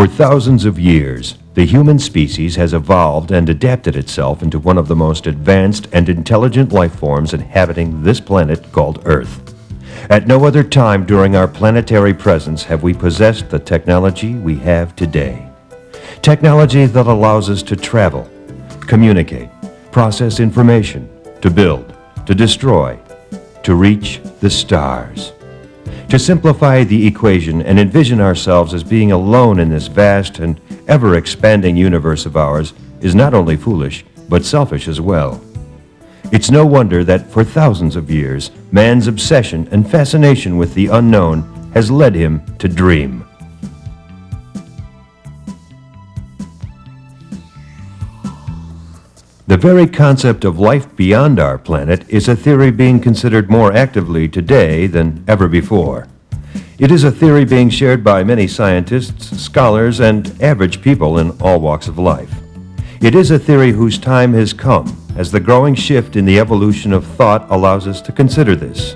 For thousands of years, the human species has evolved and adapted itself into one of the most advanced and intelligent life forms inhabiting this planet called Earth. At no other time during our planetary presence have we possessed the technology we have today. Technology that allows us to travel, communicate, process information, to build, to destroy, to reach the stars. To simplify the equation and envision ourselves as being alone in this vast and ever-expanding universe of ours is not only foolish, but selfish as well. It's no wonder that for thousands of years, man's obsession and fascination with the unknown has led him to dream. The very concept of life beyond our planet is a theory being considered more actively today than ever before. It is a theory being shared by many scientists, scholars, and average people in all walks of life. It is a theory whose time has come, as the growing shift in the evolution of thought allows us to consider this.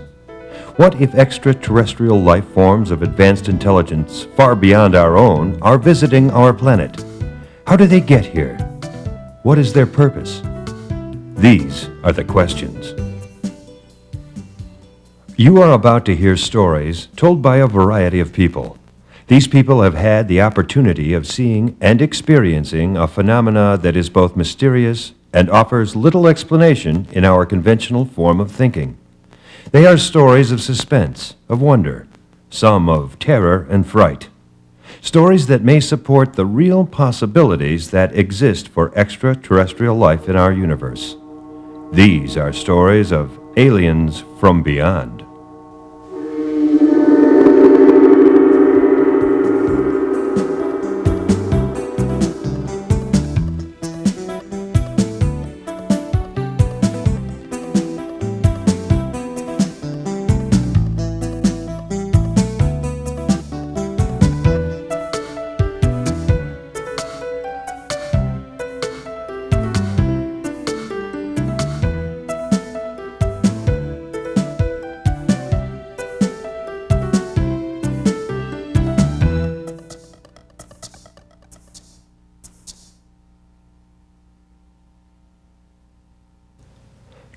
What if extraterrestrial life forms of advanced intelligence far beyond our own are visiting our planet? How do they get here? What is their purpose? These are the questions. You are about to hear stories told by a variety of people. These people have had the opportunity of seeing and experiencing a phenomena that is both mysterious and offers little explanation in our conventional form of thinking. They are stories of suspense, of wonder, some of terror and fright. Stories that may support the real possibilities that exist for extraterrestrial life in our universe. These are stories of aliens from beyond.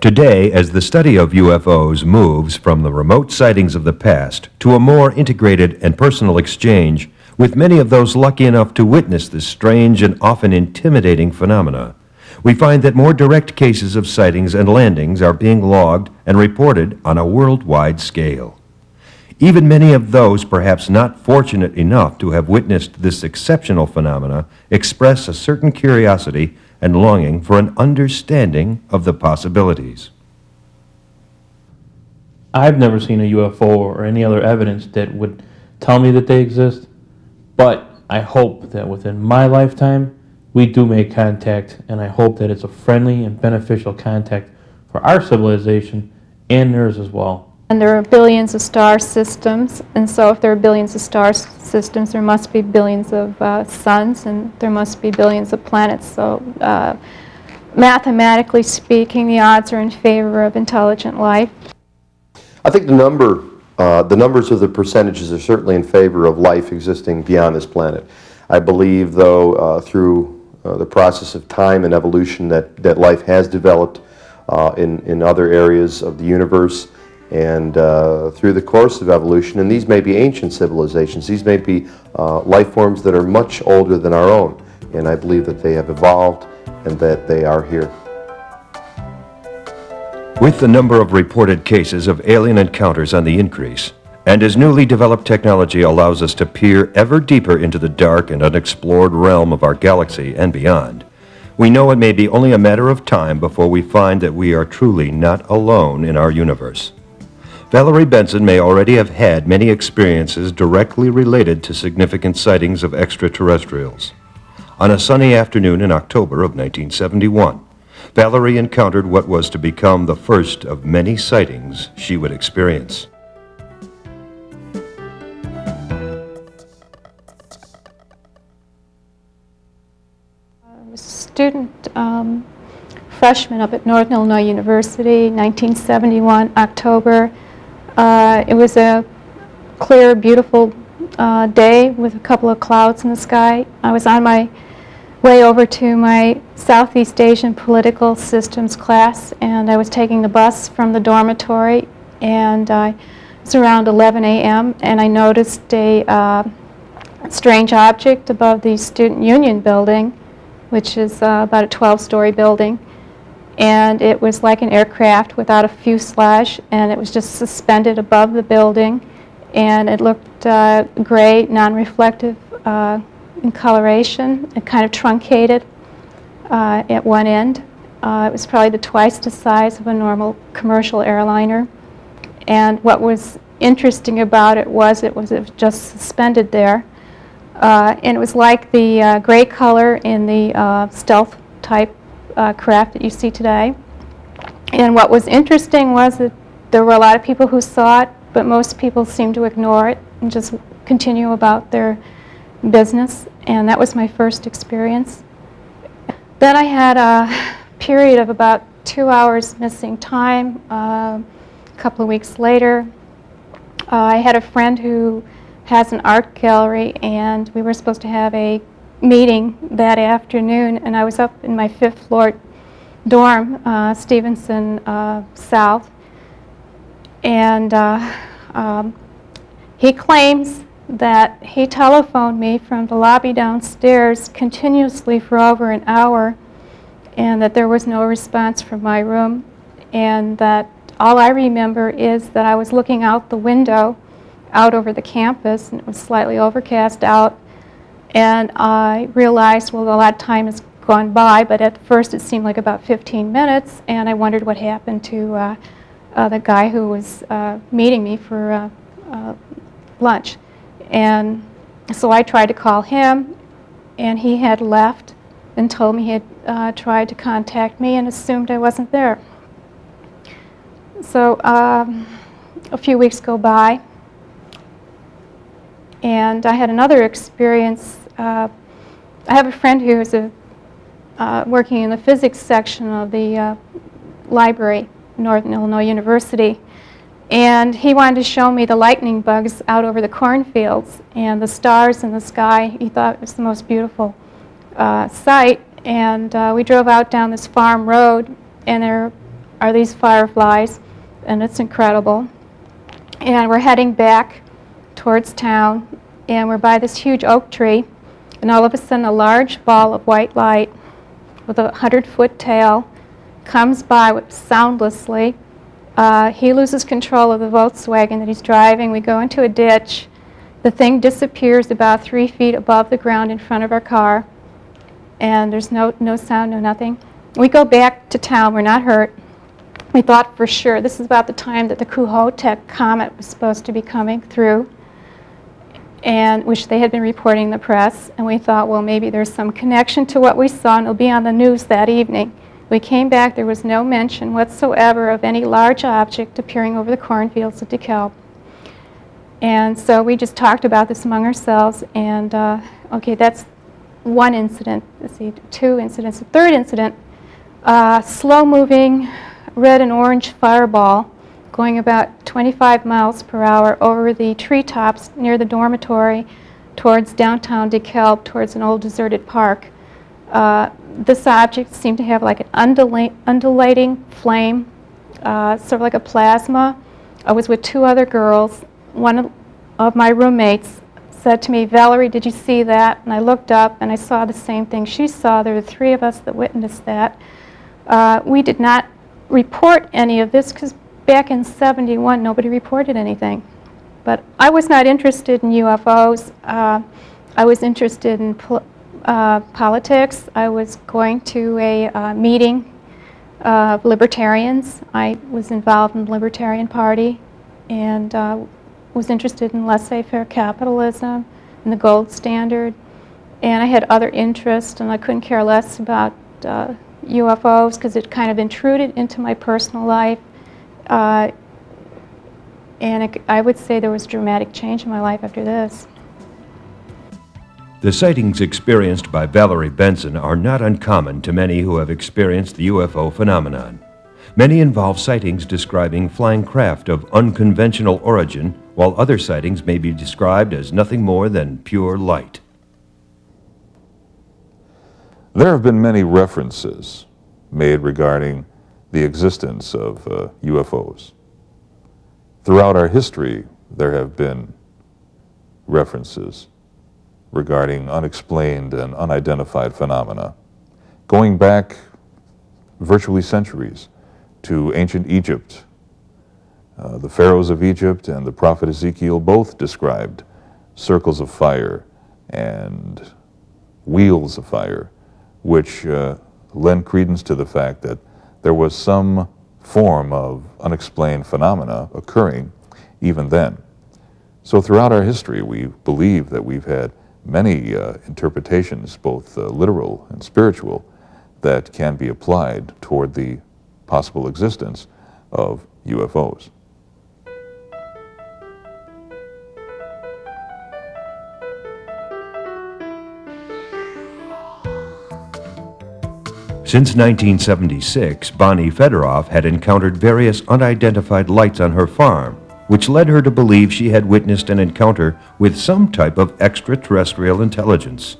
Today, as the study of UFOs moves from the remote sightings of the past to a more integrated and personal exchange with many of those lucky enough to witness this strange and often intimidating phenomena, we find that more direct cases of sightings and landings are being logged and reported on a worldwide scale. Even many of those perhaps not fortunate enough to have witnessed this exceptional phenomena express a certain curiosity and longing for an understanding of the possibilities. I've never seen a UFO or any other evidence that would tell me that they exist, but I hope that within my lifetime we do make contact, and I hope that it's a friendly and beneficial contact for our civilization and theirs as well. And there are billions of star systems, and so if there are billions of star systems, there must be billions of suns, and there must be billions of planets. So mathematically speaking, the odds are in favor of intelligent life. I think the numbers of the percentages are certainly in favor of life existing beyond this planet. I believe, though, through the process of time and evolution that life has developed in other areas of the universe, and through the course of evolution, and these may be ancient civilizations, these may be life forms that are much older than our own, and I believe that they have evolved and that they are here. With the number of reported cases of alien encounters on the increase, and as newly developed technology allows us to peer ever deeper into the dark and unexplored realm of our galaxy and beyond, we know it may be only a matter of time before we find that we are truly not alone in our universe. Valerie Benson may already have had many experiences directly related to significant sightings of extraterrestrials. On a sunny afternoon in October of 1971, Valerie encountered what was to become the first of many sightings she would experience. I was a student, freshman up at Northern Illinois University, 1971, October. It was a clear, beautiful day with a couple of clouds in the sky. I was on my way over to my Southeast Asian Political Systems class, and I was taking the bus from the dormitory, and it was around 11 a.m., and I noticed a strange object above the Student Union building, which is about a 12-story building. And it was like an aircraft without a fuselage, and it was just suspended above the building, and it looked gray, non-reflective in coloration, and kind of truncated at one end. It was probably twice the size of a normal commercial airliner. And what was interesting about it was it was just suspended there. And it was like the gray color in the stealth type craft that you see today. And what was interesting was that there were a lot of people who saw it, but most people seemed to ignore it and just continue about their business. And that was my first experience. Then I had a period of about 2 hours missing time. A couple of weeks later, I had a friend who has an art gallery, and we were supposed to have a meeting that afternoon, and I was up in my 5th floor dorm, Stevenson South, and he claims that he telephoned me from the lobby downstairs continuously for over an hour, and that there was no response from my room, and that all I remember is that I was looking out the window out over the campus, and it was slightly overcast out, and I realized, well, a lot of time has gone by, but at first it seemed like about 15 minutes, and I wondered what happened to the guy who was meeting me for lunch. And so I tried to call him, and he had left and told me he had tried to contact me and assumed I wasn't there. So a few weeks go by, and I had another experience. I have a friend who is working in the physics section of the library, Northern Illinois University, and he wanted to show me the lightning bugs out over the cornfields and the stars in the sky. He thought it was the most beautiful sight, and we drove out down this farm road, and there are these fireflies, and it's incredible. And we're heading back towards town, and we're by this huge oak tree, and all of a sudden a large ball of white light with a 100-foot tail comes by soundlessly. He loses control of the Volkswagen that he's driving. We go into a ditch. The thing disappears about 3 feet above the ground in front of our car, and there's no sound, no nothing. We go back to town. We're not hurt. We thought for sure, this is about the time that the Kohoutek comet was supposed to be coming through, and which they had been reporting in the press, and we thought, well, maybe there's some connection to what we saw, and it'll be on the news that evening. We came back, there was no mention whatsoever of any large object appearing over the cornfields of DeKalb. And so we just talked about this among ourselves, and okay, that's one incident. Let's see, 2 incidents. The third incident, slow-moving red and orange fireball going about 25 miles per hour over the treetops near the dormitory towards downtown DeKalb, towards an old deserted park. This object seemed to have like an undulating flame, sort of like a plasma. I was with 2 other girls. One of my roommates said to me, "Valerie, did you see that?" And I looked up and I saw the same thing she saw. There were 3 of us that witnessed that. We did not report any of this because back in '71 nobody reported anything. But I was not interested in UFOs. I was interested in politics. I was going to a meeting of libertarians. I was involved in the Libertarian Party, and was interested in laissez-faire capitalism and the gold standard. And I had other interests, and I couldn't care less about UFOs because it kind of intruded into my personal life. And I would say there was dramatic change in my life after this. The sightings experienced by Valerie Benson are not uncommon to many who have experienced the UFO phenomenon. Many involve sightings describing flying craft of unconventional origin while other sightings may be described as nothing more than pure light. There have been many references made regarding the existence of UFOs. Throughout our history, there have been references regarding unexplained and unidentified phenomena, going back virtually centuries to ancient Egypt. The pharaohs of Egypt and the prophet Ezekiel both described circles of fire and wheels of fire, which lend credence to the fact that there was some form of unexplained phenomena occurring even then. So throughout our history, we believe that we've had many interpretations, both literal and spiritual, that can be applied toward the possible existence of UFOs. Since 1976, Bonnie Federoff had encountered various unidentified lights on her farm, which led her to believe she had witnessed an encounter with some type of extraterrestrial intelligence.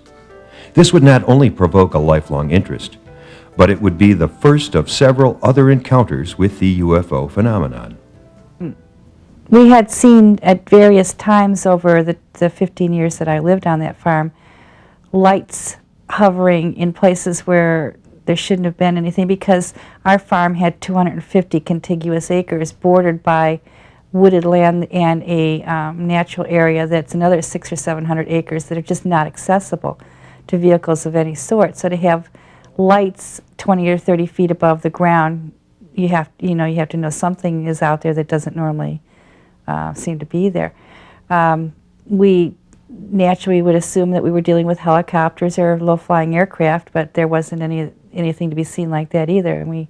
This would not only provoke a lifelong interest, but it would be the first of several other encounters with the UFO phenomenon. We had seen at various times over the 15 years that I lived on that farm, lights hovering in places where there shouldn't have been anything, because our farm had 250 contiguous acres bordered by wooded land and a natural area that's another 600 or 700 acres that are just not accessible to vehicles of any sort. So to have lights 20 or 30 feet above the ground, you have to know something is out there that doesn't normally seem to be there. We naturally would assume that we were dealing with helicopters or low-flying aircraft, but there wasn't anything to be seen like that either, and we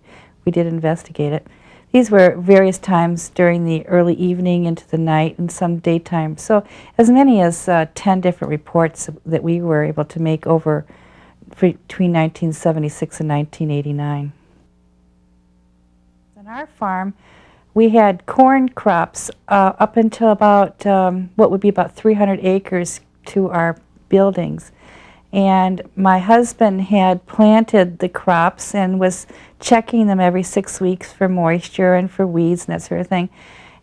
did investigate it. These were various times during the early evening into the night and some daytime. So as many as 10 different reports that we were able to make over between 1976 and 1989. On our farm, we had corn crops up until about what would be about 300 acres to our buildings. And my husband had planted the crops and was checking them every 6 weeks for moisture and for weeds and that sort of thing.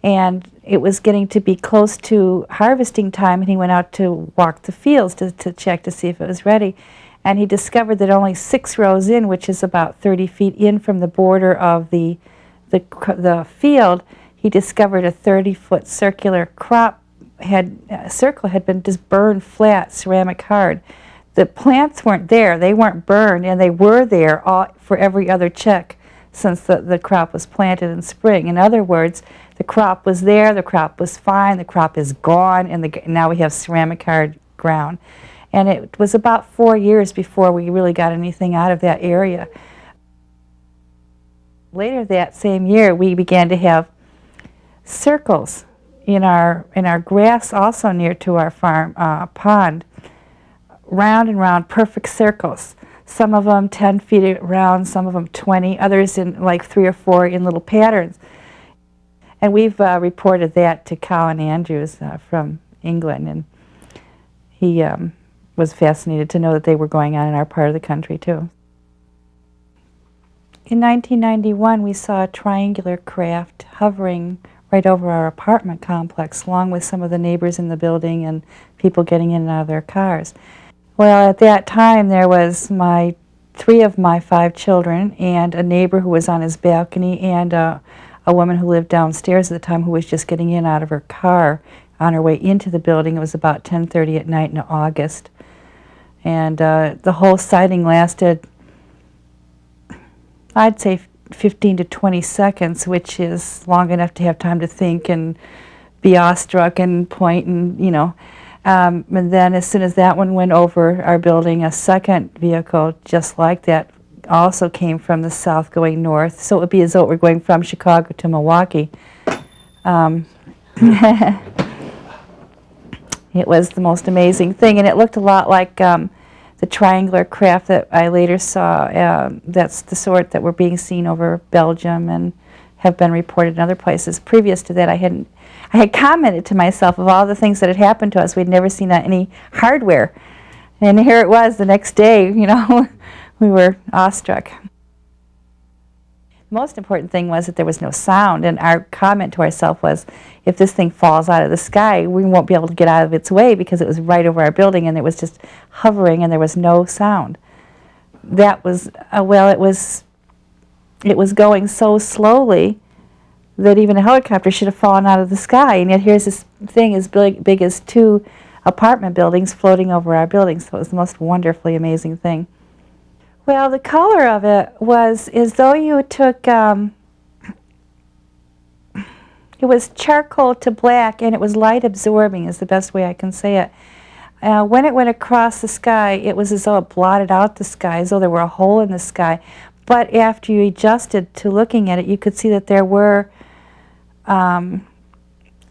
And it was getting to be close to harvesting time, and he went out to walk the fields to check to see if it was ready. And he discovered that only 6 rows in, which is about 30 feet in from the border of the field, he discovered a 30-foot circular circle had been just burned flat, ceramic hard. The plants weren't there, they weren't burned, and they were there for every other check since the crop was planted in spring. In other words, the crop was there, the crop was fine, the crop is gone, and now we have ceramic hard ground. And it was about 4 years before we really got anything out of that area. Later that same year, we began to have circles in our grass, also near to our farm pond. Round and round, perfect circles. Some of them 10 feet around, some of them 20, others in like 3 or 4 in little patterns. And we've reported that to Colin Andrews from England, and he was fascinated to know that they were going on in our part of the country too. In 1991, we saw a triangular craft hovering right over our apartment complex, along with some of the neighbors in the building and people getting in and out of their cars. Well, at that time, there was 3 of my 5 children and a neighbor who was on his balcony, and a woman who lived downstairs at the time who was just getting in and out of her car on her way into the building. It was about 10:30 at night in August. And the whole sighting lasted, I'd say 15 to 20 seconds, which is long enough to have time to think and be awestruck and point and, and then as soon as that one went over our building, a second vehicle just like that also came from the south going north. So it would be as though it were going from Chicago to Milwaukee. It was the most amazing thing, and it looked a lot like the triangular craft that I later saw. That's the sort that were being seen over Belgium and have been reported in other places. Previous to that, I had commented to myself of all the things that had happened to us. We'd never seen any hardware. And here it was the next day, you know, we were awestruck. The most important thing was that there was no sound, and our comment to ourselves was, if this thing falls out of the sky, we won't be able to get out of its way, because it was right over our building and it was just hovering and there was no sound. That was, well, it was going so slowly that even a helicopter should have fallen out of the sky, and yet here's this thing as big as 2 apartment buildings floating over our building. So it was the most wonderfully amazing thing. Well, the color of it was as though you took, it was charcoal to black, and it was light absorbing is the best way I can say it. When it went across the sky, it was as though it blotted out the sky, as though there were a hole in the sky. But after you adjusted to looking at it, you could see that there were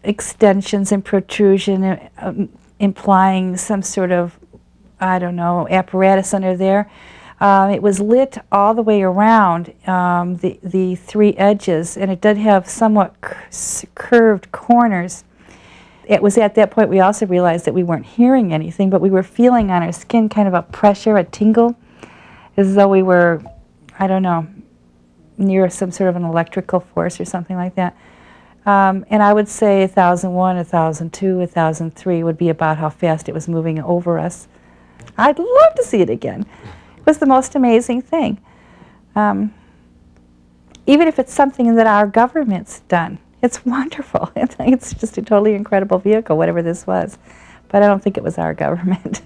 extensions and protrusion implying some sort of, I don't know, apparatus under there. It was lit all the way around the 3 edges, and it did have somewhat curved corners. It was at that point we also realized that we weren't hearing anything, but we were feeling on our skin kind of a pressure, a tingle, as though we were, I don't know, near some sort of an electrical force or something like that. And I would say 1001, 1002, 1003 would be about how fast it was moving over us. I'd love to see it again. It was the most amazing thing. Even if it's something that our government's done, it's wonderful. It's just a totally incredible vehicle, whatever this was. But I don't think it was our government.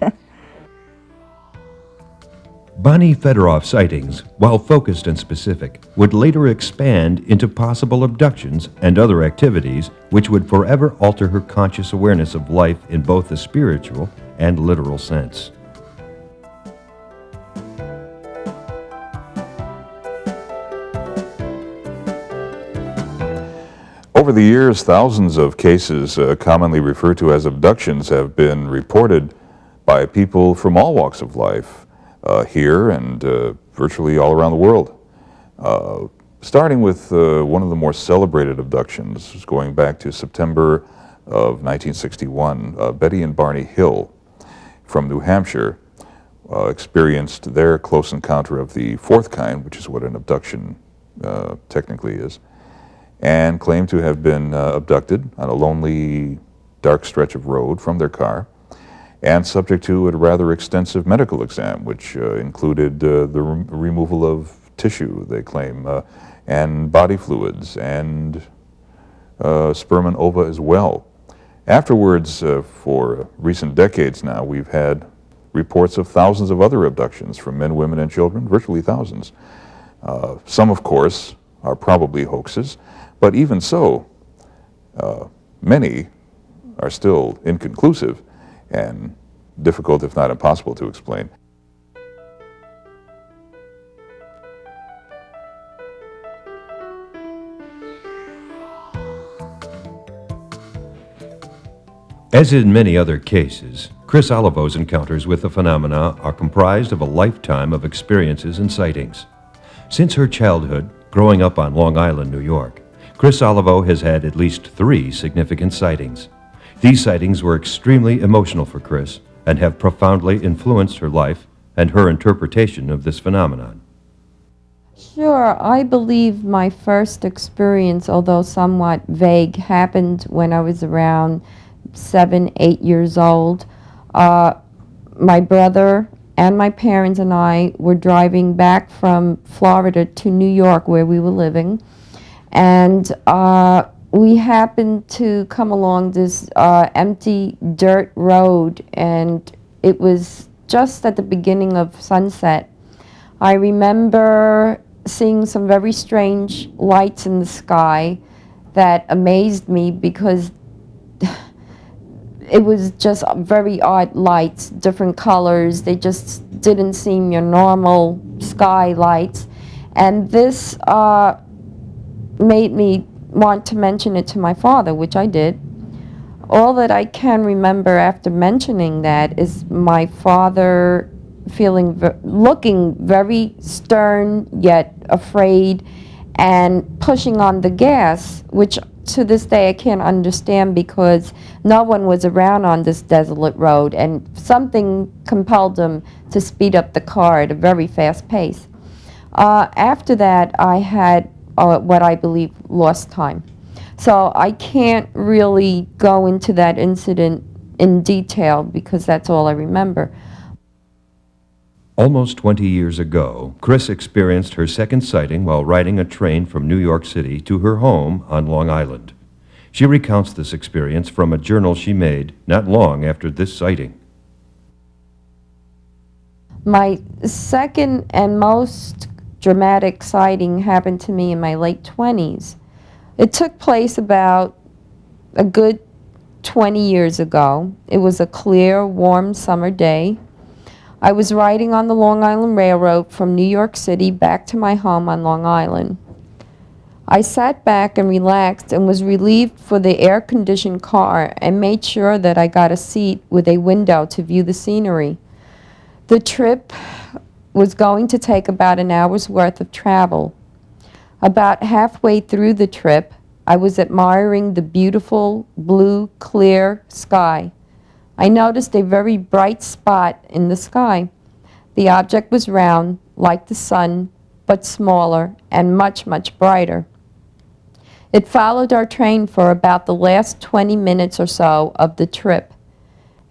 Bonnie Federoff sightings, while focused and specific, would later expand into possible abductions and other activities which would forever alter her conscious awareness of life in both the spiritual and literal sense. Over the years, thousands of cases, commonly referred to as abductions, have been reported by people from all walks of life, here and virtually all around the world. Starting with one of the more celebrated abductions, going back to September of 1961, Betty and Barney Hill from New Hampshire experienced their close encounter of the 4th kind, which is what an abduction technically is, and claimed to have been abducted on a lonely, dark stretch of road from their car, and subject to a rather extensive medical exam, which included the removal of tissue, they claim, and body fluids, and sperm and ova as well. Afterwards, for recent decades now, we've had reports of thousands of other abductions from men, women, and children, virtually thousands. Some, of course, are probably hoaxes, but even so, many are still inconclusive and difficult, if not impossible, to explain. As in many other cases, Chris Olivo's encounters with the phenomena are comprised of a lifetime of experiences and sightings. Since her childhood, growing up on Long Island, New York, Chris Olivo has had at least 3 significant sightings. These sightings were extremely emotional for Chris and have profoundly influenced her life and her interpretation of this phenomenon. Sure, I believe my first experience, although somewhat vague, happened when I was around 7, 8 years old. My brother and my parents and I were driving back from Florida to New York, where we were living, and we happened to come along this empty dirt road, and it was just at the beginning of sunset. I remember seeing some very strange lights in the sky that amazed me because it was just very odd lights, different colors. They just didn't seem your normal sky lights. And this made me want to mention it to my father, which I did. All that I can remember after mentioning that is my father looking very stern yet afraid and pushing on the gas, which to this day I can't understand, because no one was around on this desolate road, and something compelled them to speed up the car at a very fast pace. After that, I had what I believe lost time. So I can't really go into that incident in detail because that's all I remember. Almost 20 years ago, Chris experienced her second sighting while riding a train from New York City to her home on Long Island. She recounts this experience from a journal she made not long after this sighting. My second and most dramatic sighting happened to me in my late 20s. It took place about a good 20 years ago. It was a clear, warm summer day. I was riding on the Long Island Railroad from New York City back to my home on Long Island. I sat back and relaxed and was relieved for the air-conditioned car and made sure that I got a seat with a window to view the scenery. The trip was going to take about an hour's worth of travel. About halfway through the trip, I was admiring the beautiful, blue, clear sky. I noticed a very bright spot in the sky. The object was round, like the sun, but smaller and much, much brighter. It followed our train for about the last 20 minutes or so of the trip.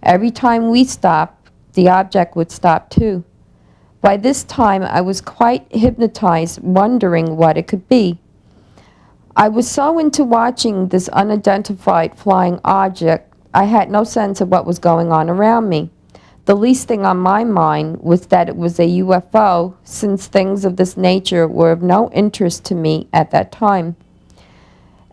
Every time we stopped, the object would stop too. By this time, I was quite hypnotized, wondering what it could be. I was so into watching this unidentified flying object, I had no sense of what was going on around me. The least thing on my mind was that it was a UFO, since things of this nature were of no interest to me at that time.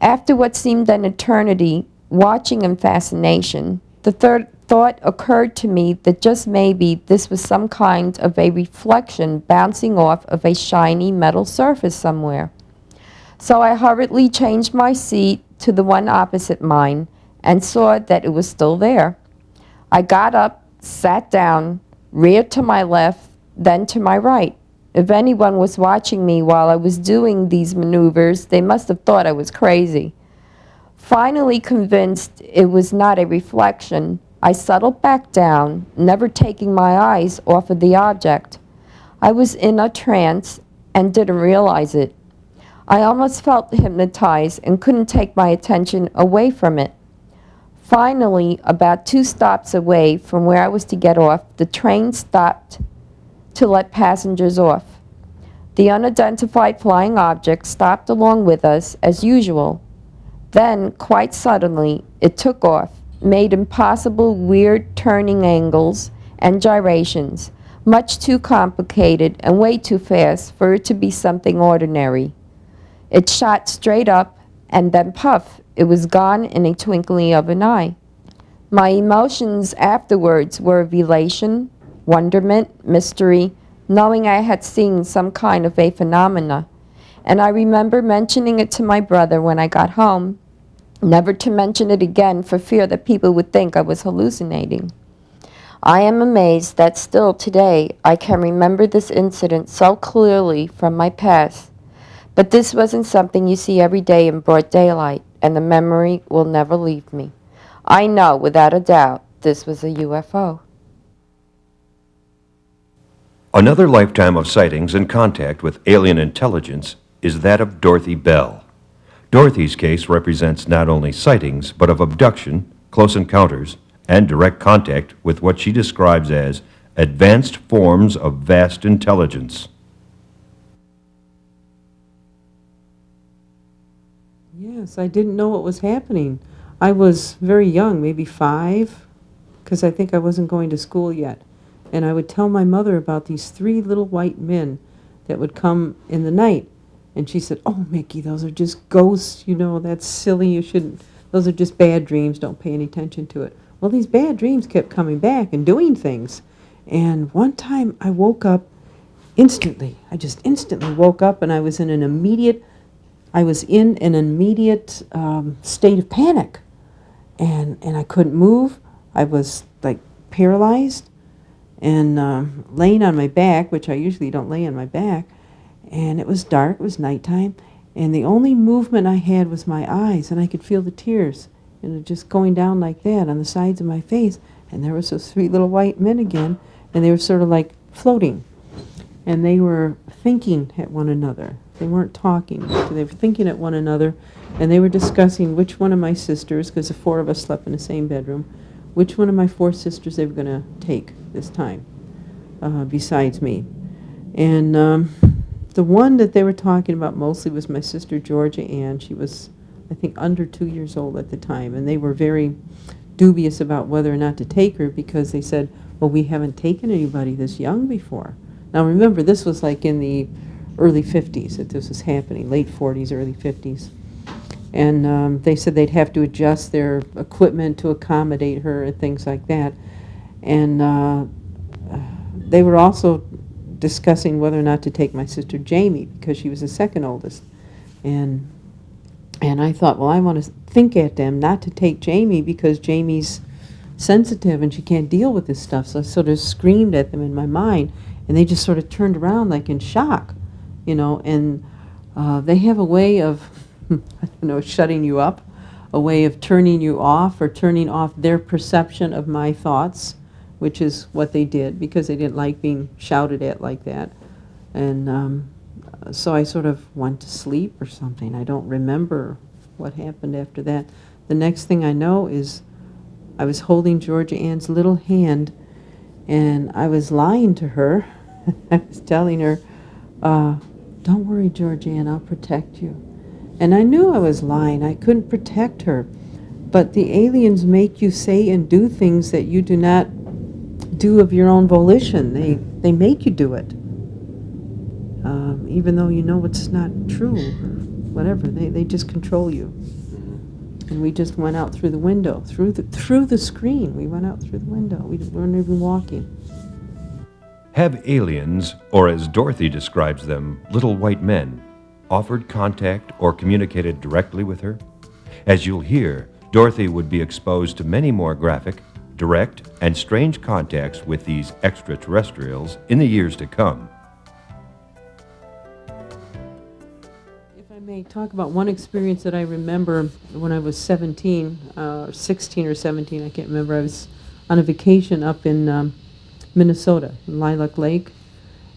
After what seemed an eternity, watching in fascination, the third thought occurred to me that just maybe this was some kind of a reflection bouncing off of a shiny metal surface somewhere. So I hurriedly changed my seat to the one opposite mine and saw that it was still there. I got up, sat down, reared to my left, then to my right. If anyone was watching me while I was doing these maneuvers, they must have thought I was crazy. Finally convinced it was not a reflection, I settled back down, never taking my eyes off of the object. I was in a trance and didn't realize it. I almost felt hypnotized and couldn't take my attention away from it. Finally, about 2 stops away from where I was to get off, the train stopped to let passengers off. The unidentified flying object stopped along with us as usual. Then, quite suddenly, it took off, made impossible weird turning angles and gyrations, much too complicated and way too fast for it to be something ordinary. It shot straight up, and then puff, it was gone in a twinkling of an eye. My emotions afterwards were of elation, wonderment, mystery, knowing I had seen some kind of a phenomena. And I remember mentioning it to my brother when I got home, never to mention it again for fear that people would think I was hallucinating. I am amazed that still today I can remember this incident so clearly from my past. But this wasn't something you see every day in broad daylight, and the memory will never leave me. I know without a doubt this was a UFO. Another lifetime of sightings and contact with alien intelligence is that of Dorothy Bell. Dorothy's case represents not only sightings, but of abduction, close encounters, and direct contact with what she describes as advanced forms of vast intelligence. Yes, I didn't know what was happening. I was very young, maybe 5, because I think I wasn't going to school yet. And I would tell my mother about these 3 little white men that would come in the night. And she said, "Oh, Mickey, those are just ghosts. You know, that's silly. You shouldn't. Those are just bad dreams. Don't pay any attention to it." Well, these bad dreams kept coming back and doing things. And one time I woke up instantly. I just instantly woke up, and I was in an immediate state of panic. And I couldn't move. I was like paralyzed and laying on my back, which I usually don't lay on my back. And it was dark, it was nighttime, And the only movement I had was my eyes, and I could feel the tears, just going down like that on the sides of my face. And there was those three little white men again, and they were sort of like floating. And they were thinking at one another. They weren't talking. They were thinking at one another, and they were discussing which one of my sisters, because the four of us slept in the same bedroom, which one of my four sisters they were going to take this time, besides me. And the one that they were talking about mostly was my sister Georgia Ann. She was, I think, under 2 years old at the time, and they were very dubious about whether or not to take her because they said, well, we haven't taken anybody this young before. Now remember, this was like in the early 50s that this was happening, late 40s, early 50s. And they said they'd have to adjust their equipment to accommodate her and things like that. And they were also discussing whether or not to take my sister Jamie because she was the second oldest. And I thought, well, I want to think at them not to take Jamie because Jamie's sensitive and she can't deal with this stuff. So I sort of screamed at them in my mind, and they just sort of turned around like in shock, and they have a way of, I don't know, shutting you up, a way of turning you off or turning off their perception of my thoughts, which is what they did because they didn't like being shouted at like that. And so I sort of went to sleep or something. I don't remember what happened after that. The next thing I know is I was holding Georgia Ann's little hand, and I was lying to her. I was telling her, don't worry, Georgia Ann, I'll protect you. And I knew I was lying. I couldn't protect her. But the aliens make you say and do things that you do not do of your own volition. They make you do it. Even though you know it's not true, whatever, they just control you. And we just went out through the window, through the screen. We went out through the window. We weren't even walking. Have aliens, or as Dorothy describes them, little white men, offered contact or communicated directly with her? As you'll hear, Dorothy would be exposed to many more graphic, direct, and strange contacts with these extraterrestrials in the years to come. If I may talk about one experience that I remember when I was 17, or 16 or 17, I can't remember. I was on a vacation up in Minnesota, in Lilac Lake,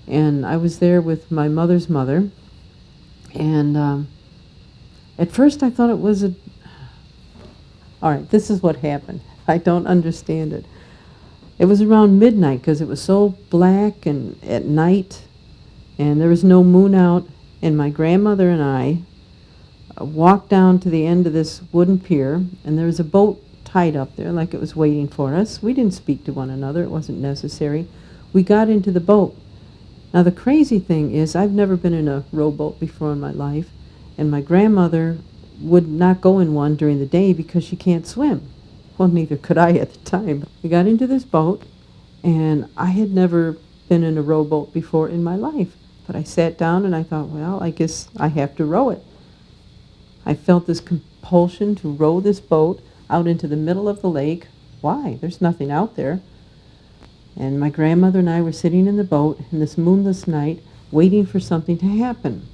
and I was there with my mother's mother. And at first I thought it was all right, this is what happened. I don't understand it. It was around midnight because it was so black and at night, and there was no moon out, and my grandmother and I walked down to the end of this wooden pier, and there was a boat tied up there like it was waiting for us. We didn't speak to one another. It wasn't necessary. We got into the boat. Now, the crazy thing is I've never been in a rowboat before in my life, and my grandmother would not go in one during the day because she can't swim. Well, neither could I at the time. We got into this boat, and I had never been in a rowboat before in my life. But I sat down and I thought, well, I guess I have to row it. I felt this compulsion to row this boat out into the middle of the lake. Why? There's nothing out there. And my grandmother and I were sitting in the boat in this moonless night waiting for something to happen.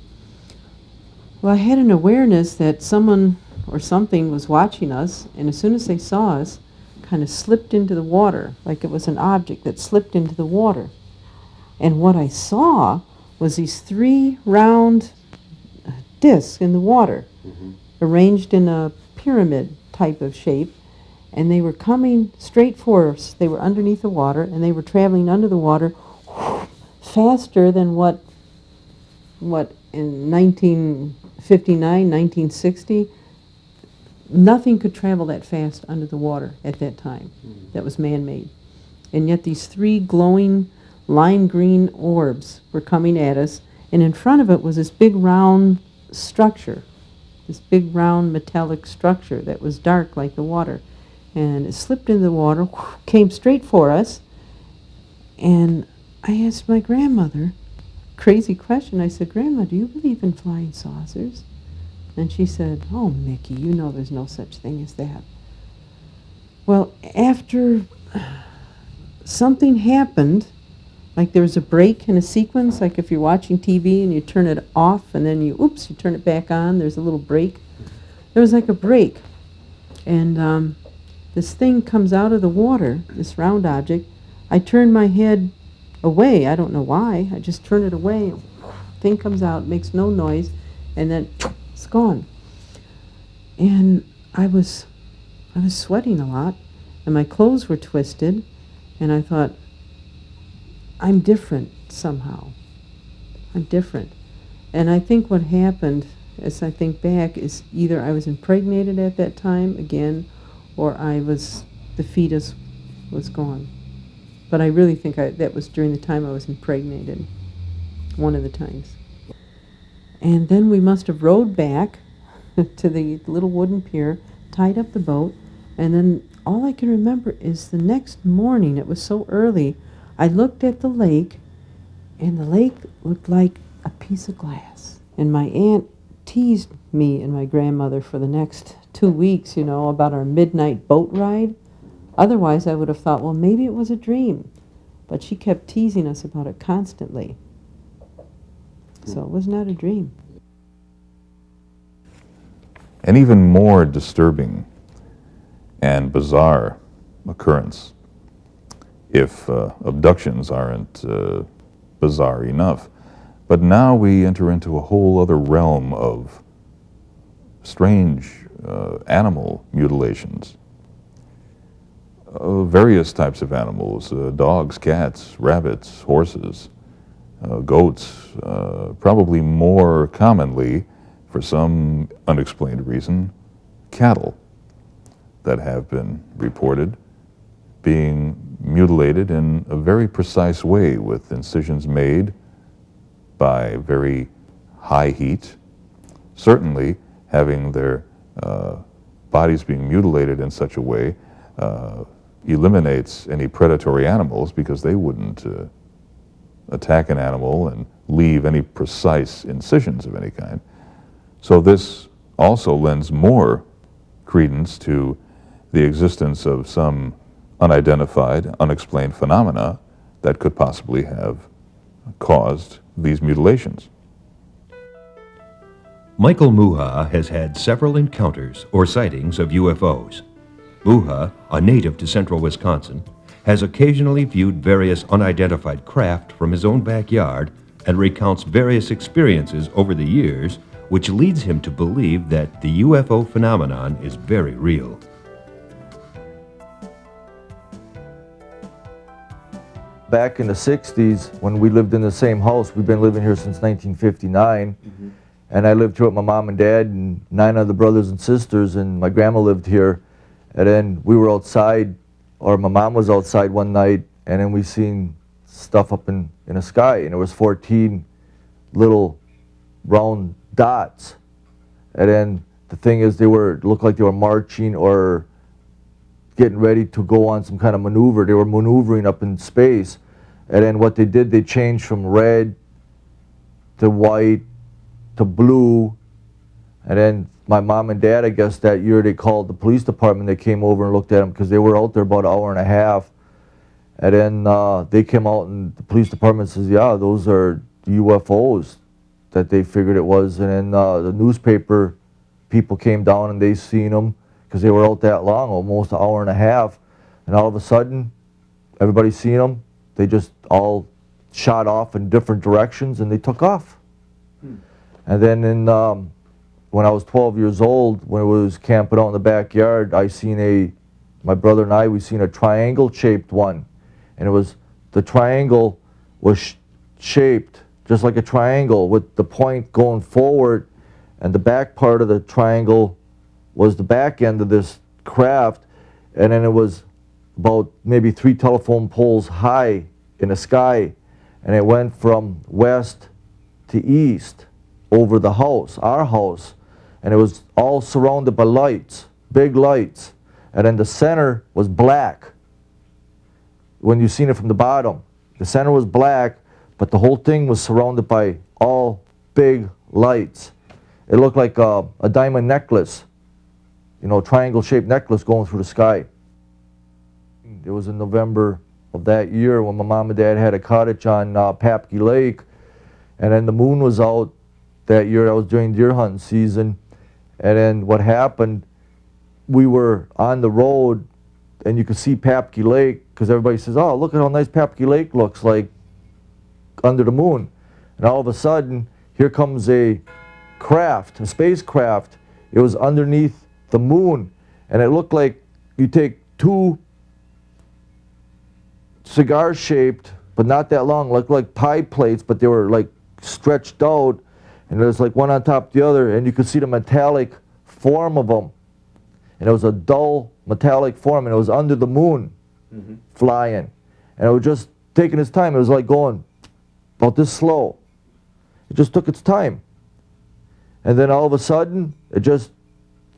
Well, I had an awareness that someone or something was watching us, and as soon as they saw us, kind of slipped into the water, like it was an object that slipped into the water. And what I saw was these three round discs in the water, arranged in a pyramid type of shape, and they were coming straight for us. They were underneath the water, and they were traveling under the water faster than what in 1959, 1960, nothing could travel that fast under the water at that time. That was man-made. And yet these three glowing lime green orbs were coming at us, and in front of it was this big round structure, this big round metallic structure that was dark like the water. And it slipped into the water, came straight for us, and I asked my grandmother, crazy question, I said, Grandma, do you believe in flying saucers? And she said, oh, Mickey, you know there's no such thing as that. Well, after something happened, like there was a break in a sequence, like if you're watching TV and you turn it off and then you turn it back on, there's a little break. There was like a break. And this thing comes out of the water, this round object. I turn my head away. I don't know why. I just turn it away. Thing comes out, makes no noise, and then it's gone. And I was sweating a lot, and my clothes were twisted, and I thought, I'm different somehow. I'm different. And I think what happened, as I think back, is either I was impregnated at that time again, or the fetus was gone. But I really think that was during the time I was impregnated, one of the times. And then we must have rowed back to the little wooden pier, tied up the boat, and then all I can remember is the next morning, it was so early, I looked at the lake, and the lake looked like a piece of glass. And my aunt teased me and my grandmother for the next 2 weeks, about our midnight boat ride. Otherwise, I would have thought, well, maybe it was a dream. But she kept teasing us about it constantly. So it was not a dream. An even more disturbing and bizarre occurrence, if abductions aren't bizarre enough. But now we enter into a whole other realm of strange animal mutilations. Various types of animals, dogs, cats, rabbits, horses, goats, probably more commonly, for some unexplained reason, cattle that have been reported being mutilated in a very precise way, with incisions made by very high heat, certainly having their bodies being mutilated in such a way eliminates any predatory animals, because they wouldn't attack an animal and leave any precise incisions of any kind. So this also lends more credence to the existence of some unidentified, unexplained phenomena that could possibly have caused these mutilations. Michael Muha has had several encounters or sightings of UFOs. Muha, a native to central Wisconsin, has occasionally viewed various unidentified craft from his own backyard and recounts various experiences over the years, which leads him to believe that the UFO phenomenon is very real. Back in the 60s, when we lived in the same house, we've been living here since 1959, and I lived here with my mom and dad and 9 other brothers and sisters, and my grandma lived here. And then we were outside, or my mom was outside one night, and then we seen stuff up in the sky, and it was 14 little round dots. And then the thing is, looked like they were marching or getting ready to go on some kind of maneuver. They were maneuvering up in space. And then what they did, they changed from red to white to blue. And then my mom and dad, I guess that year, they called the police department. They came over and looked at them, because they were out there about an hour and a half. And then they came out, and the police department says, yeah, those are UFOs that they figured it was. And then the newspaper people came down, and they seen them, because they were out that long, almost an hour and a half. And all of a sudden, everybody seen them. They just all shot off in different directions, and they took off. And then when I was 12 years old, when I was camping out in the backyard, my brother and I, we seen a triangle-shaped one. And the triangle was shaped just like a triangle, with the point going forward, and the back part of the triangle was the back end of this craft, and then it was about maybe 3 telephone poles high in the sky, and it went from west to east over the house, our house, and it was all surrounded by lights, big lights, and then the center was black. When you seen it from the bottom, the center was black, but the whole thing was surrounded by all big lights. It looked like a diamond necklace, triangle-shaped necklace going through the sky. It was in November of that year when my mom and dad had a cottage on Papke Lake, and then the moon was out that year. That was during deer hunting season. And then what happened, we were on the road and you could see Papke Lake, because everybody says, oh, look at how nice Papke Lake looks like under the moon. And all of a sudden, here comes a craft, a spacecraft. It was underneath the moon, and it looked like you take two cigar-shaped, but not that long, looked like pie plates, but they were like stretched out, and there's like one on top of the other, and you could see the metallic form of them. And it was a dull metallic form, and it was under the moon, flying. And it was just taking its time. It was like going about this slow. It just took its time. And then all of a sudden, it just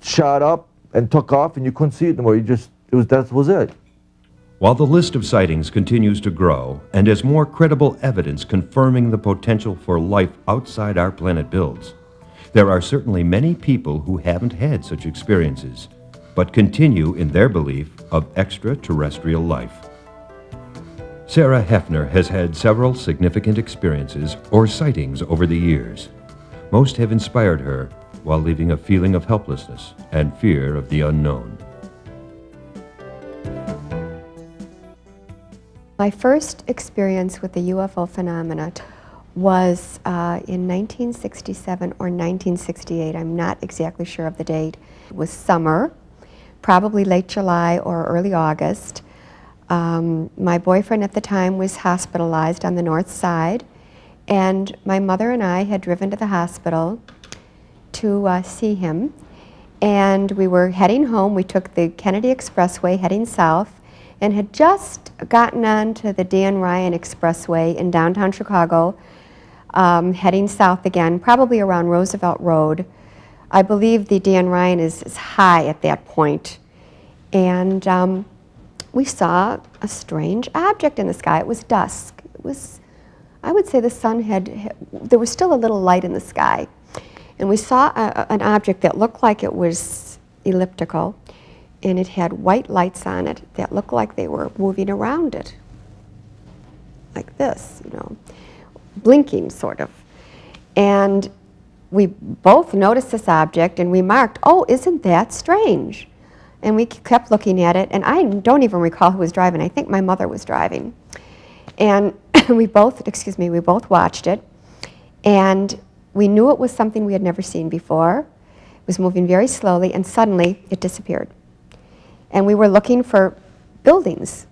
shot up and took off, and you couldn't see it anymore. That was it. While the list of sightings continues to grow, and as more credible evidence confirming the potential for life outside our planet builds, there are certainly many people who haven't had such experiences, but continue in their belief of extraterrestrial life. Sarah Hefner has had several significant experiences or sightings over the years. Most have inspired her while leaving a feeling of helplessness and fear of the unknown. My first experience with the UFO phenomena was in 1967 or 1968. I'm not exactly sure of the date. It was summer, probably late July or early August. My boyfriend at the time was hospitalized on the north side, and my mother and I had driven to the hospital to see him. And we were heading home. We took the Kennedy Expressway heading south, and had just gotten onto the Dan Ryan Expressway in downtown Chicago, heading south again, probably around Roosevelt Road. I believe the Dan Ryan is high at that point. And we saw a strange object in the sky. It was dusk. It was, I would say the sun there was still a little light in the sky. And we saw an object that looked like it was elliptical, and it had white lights on it that looked like they were moving around it, like this, blinking sort of. And we both noticed this object, and we marked, oh, isn't that strange? And we kept looking at it, and I don't even recall who was driving. I think my mother was driving. And we both watched it, and we knew it was something we had never seen before. It was moving very slowly, and suddenly it disappeared. And we were looking for buildings,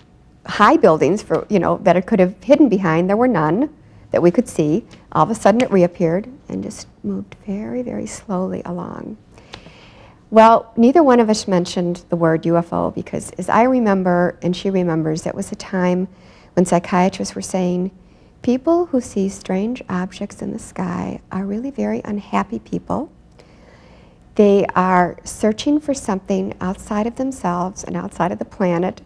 high buildings that it could have hidden behind. There were none that we could see. All of a sudden it reappeared and just moved very, very slowly along. Well, neither one of us mentioned the word UFO because, as I remember, and she remembers, that was a time when psychiatrists were saying, people who see strange objects in the sky are really very unhappy people. They are searching for something outside of themselves and outside of the planet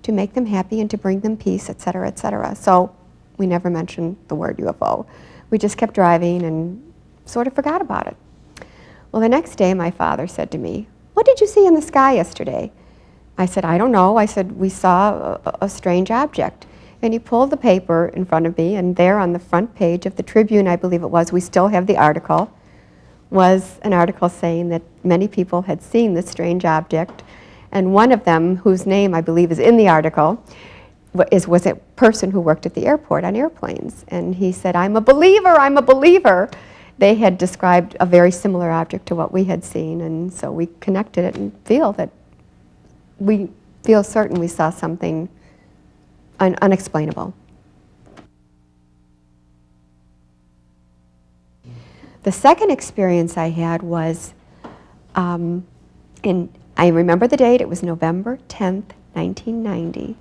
to make them happy and to bring them peace, et cetera, et cetera. So we never mentioned the word UFO. We just kept driving and sort of forgot about it. Well, the next day my father said to me, what did you see in the sky yesterday? I said, I don't know. I said, we saw a strange object. And he pulled the paper in front of me, and there on the front page of the Tribune, I believe it was, we still have the article, was an article saying that many people had seen this strange object, and one of them, whose name I believe is in the article, was a person who worked at the airport on airplanes. And he said, I'm a believer, I'm a believer. They had described a very similar object to what we had seen, and so we connected it and we feel certain we saw something unexplainable. The second experience I had was, I remember the date, it was November 10th, 1990,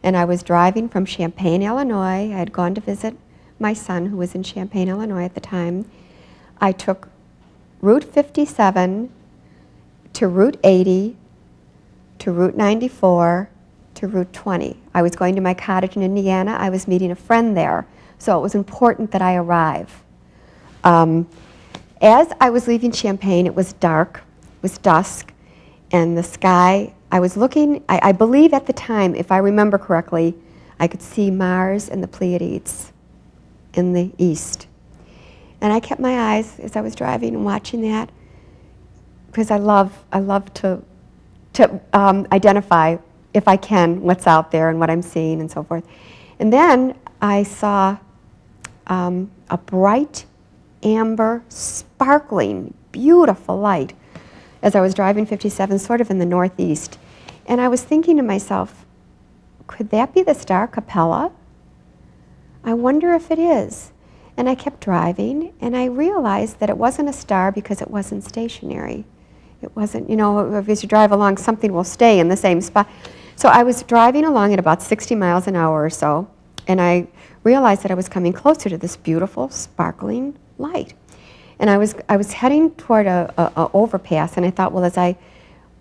and I was driving from Champaign, Illinois. I had gone to visit my son, who was in Champaign, Illinois at the time. I took Route 57 to Route 80 to Route 94 to Route 20. I was going to my cottage in Indiana. I was meeting a friend there, so it was important that I arrive. As I was leaving Champaign, it was dark, it was dusk, and the sky, I was looking, I believe at the time, if I remember correctly, I could see Mars and the Pleiades in the east. And I kept my eyes as I was driving and watching that, because I love to identify, if I can, what's out there and what I'm seeing and so forth. And then I saw a bright, amber, sparkling, beautiful light as I was driving 57, sort of in the northeast. And I was thinking to myself, could that be the star Capella? I wonder if it is. And I kept driving, and I realized that it wasn't a star because it wasn't stationary. It wasn't, you know, as you drive along, something will stay in the same spot. So I was driving along at about 60 miles an hour or so, and I realized that I was coming closer to this beautiful, sparkling light. And I was heading toward a overpass, and I thought, well,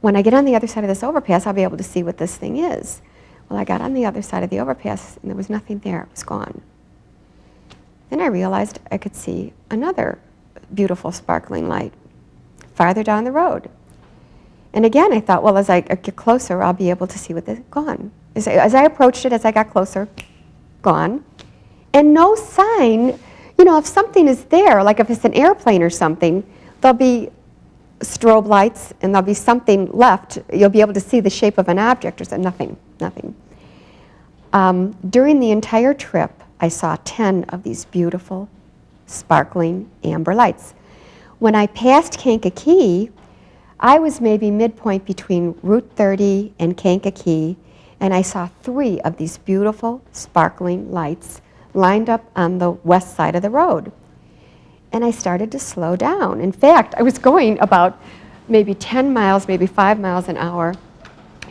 when I get on the other side of this overpass, I'll be able to see what this thing is. Well, I got on the other side of the overpass, and there was nothing there. It was gone. Then I realized I could see another beautiful, sparkling light farther down the road. And again, I thought, well, as I get closer, I'll be able to see what this gone. As I approached it, as I got closer, gone. And no sign, you know, if something is there, like if it's an airplane or something, there'll be strobe lights and there'll be something left. You'll be able to see the shape of an object or something. Nothing. During the entire trip, I saw 10 of these beautiful, sparkling amber lights. When I passed Kankakee, I was maybe midpoint between Route 30 and Kankakee, and I saw 3 of these beautiful, sparkling lights lined up on the west side of the road. And I started to slow down. In fact, I was going about maybe 10 miles, maybe 5 miles an hour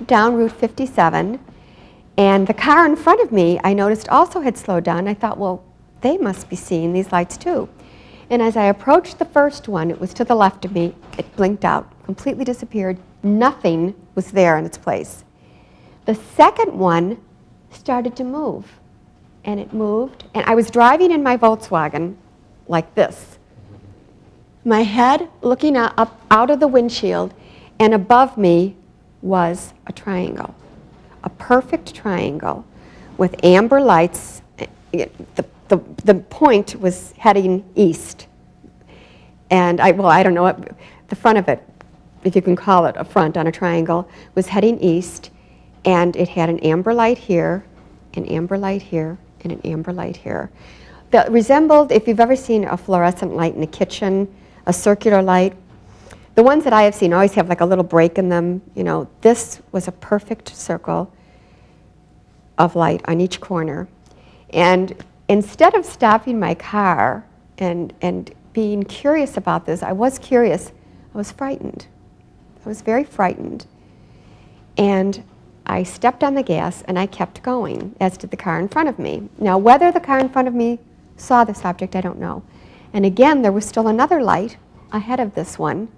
down Route 57, and the car in front of me, I noticed, also had slowed down. I thought, well, they must be seeing these lights too. And as I approached the first one, it was to the left of me, it blinked out, completely disappeared. Nothing was there in its place. The second one started to move, and it moved, and I was driving in my Volkswagen like this. My head looking up out of the windshield, and above me was a triangle. A perfect triangle with amber lights. The point was heading east. And I don't know what, the front of it, if you can call it a front on a triangle, was heading east, and it had an amber light here, an amber light here, and an amber light here. That resembled, if you've ever seen a fluorescent light in a kitchen, a circular light. The ones that I have seen always have like a little break in them. You know, this was a perfect circle of light on each corner. And instead of stopping my car and being curious about this, I was curious, I was frightened. I was very frightened. And I stepped on the gas and I kept going, as did the car in front of me. Now, whether the car in front of me saw this object, I don't know. And again, there was still another light ahead of this one,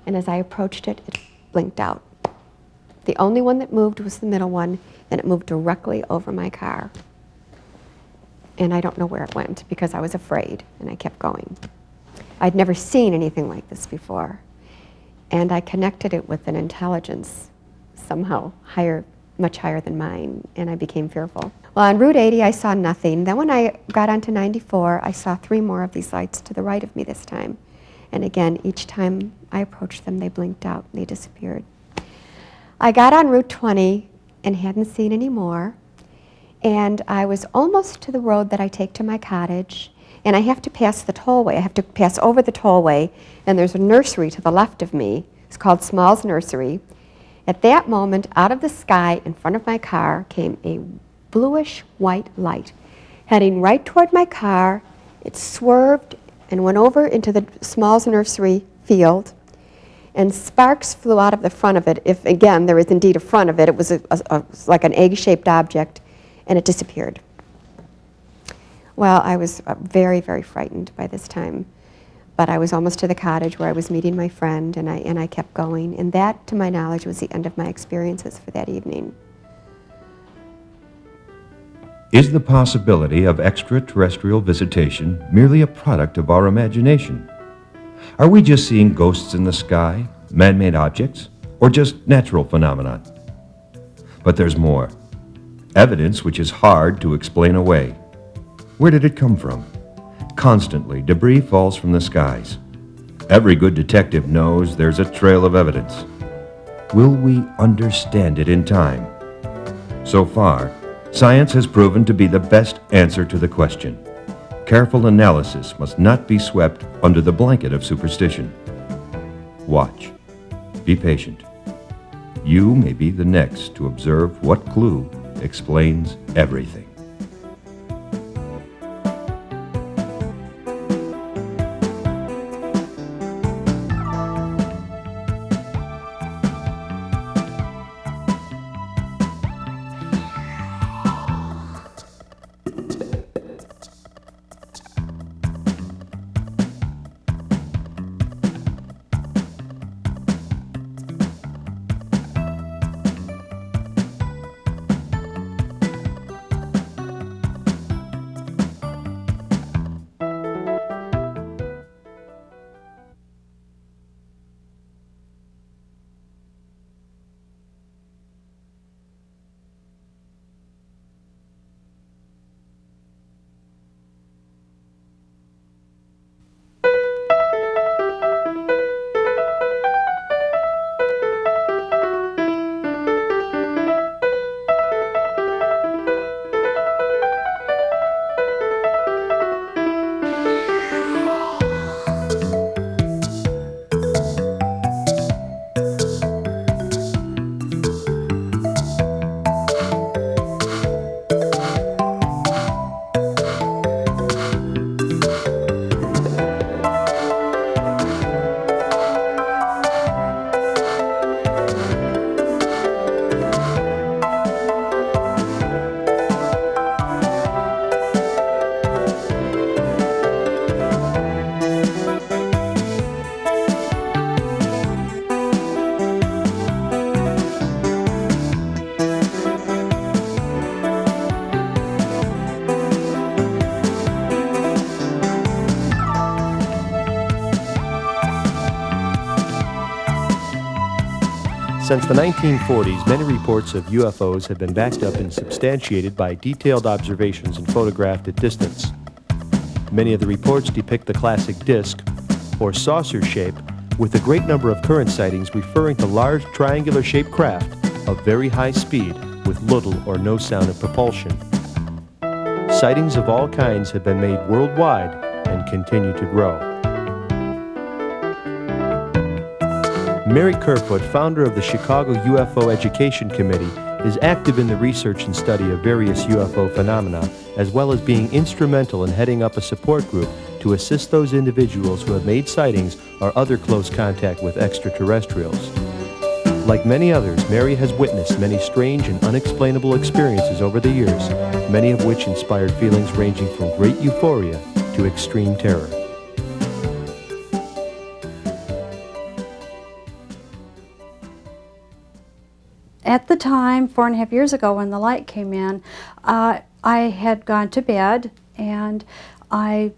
and as I approached it, it blinked out. The only one that moved was the middle one, and it moved directly over my car. And I don't know where it went because I was afraid, and I kept going. I'd never seen anything like this before. And I connected it with an intelligence somehow higher, much higher than mine, and I became fearful. Well, on Route 80, I saw nothing. Then when I got onto 94, I saw 3 more of these lights to the right of me this time. And again, each time I approached them, they blinked out, and they disappeared. I got on Route 20 and hadn't seen any more. And I was almost to the road that I take to my cottage, and I have to pass the tollway. I have to pass over the tollway, and there's a nursery to the left of me. It's called Small's Nursery. At that moment, out of the sky in front of my car came a bluish white light heading right toward my car. It swerved and went over into the Small's Nursery field, and sparks flew out of the front of it. If, again, there is indeed a front of it, it was like an egg-shaped object, and it disappeared. Well, I was very, very frightened by this time, but I was almost to the cottage where I was meeting my friend, and I kept going, and that, to my knowledge, was the end of my experiences for that evening. Is the possibility of extraterrestrial visitation merely a product of our imagination? Are we just seeing ghosts in the sky, man-made objects, or just natural phenomena? But there's more. Evidence which is hard to explain away. Where did it come from? Constantly, debris falls from the skies. Every good detective knows there's a trail of evidence. Will we understand it in time? So far, science has proven to be the best answer to the question. Careful analysis must not be swept under the blanket of superstition. Watch. Be patient. You may be the next to observe what clue explains everything. Since the 1940s, many reports of UFOs have been backed up and substantiated by detailed observations and photographed at distance. Many of the reports depict the classic disc, or saucer shape, with a great number of current sightings referring to large triangular-shaped craft of very high speed with little or no sound of propulsion. Sightings of all kinds have been made worldwide and continue to grow. Mary Kerfoot, founder of the Chicago UFO Education Committee, is active in the research and study of various UFO phenomena, as well as being instrumental in heading up a support group to assist those individuals who have made sightings or other close contact with extraterrestrials. Like many others, Mary has witnessed many strange and unexplainable experiences over the years, many of which inspired feelings ranging from great euphoria to extreme terror. At the time, 4.5 years ago, when the light came in, I had gone to bed, and I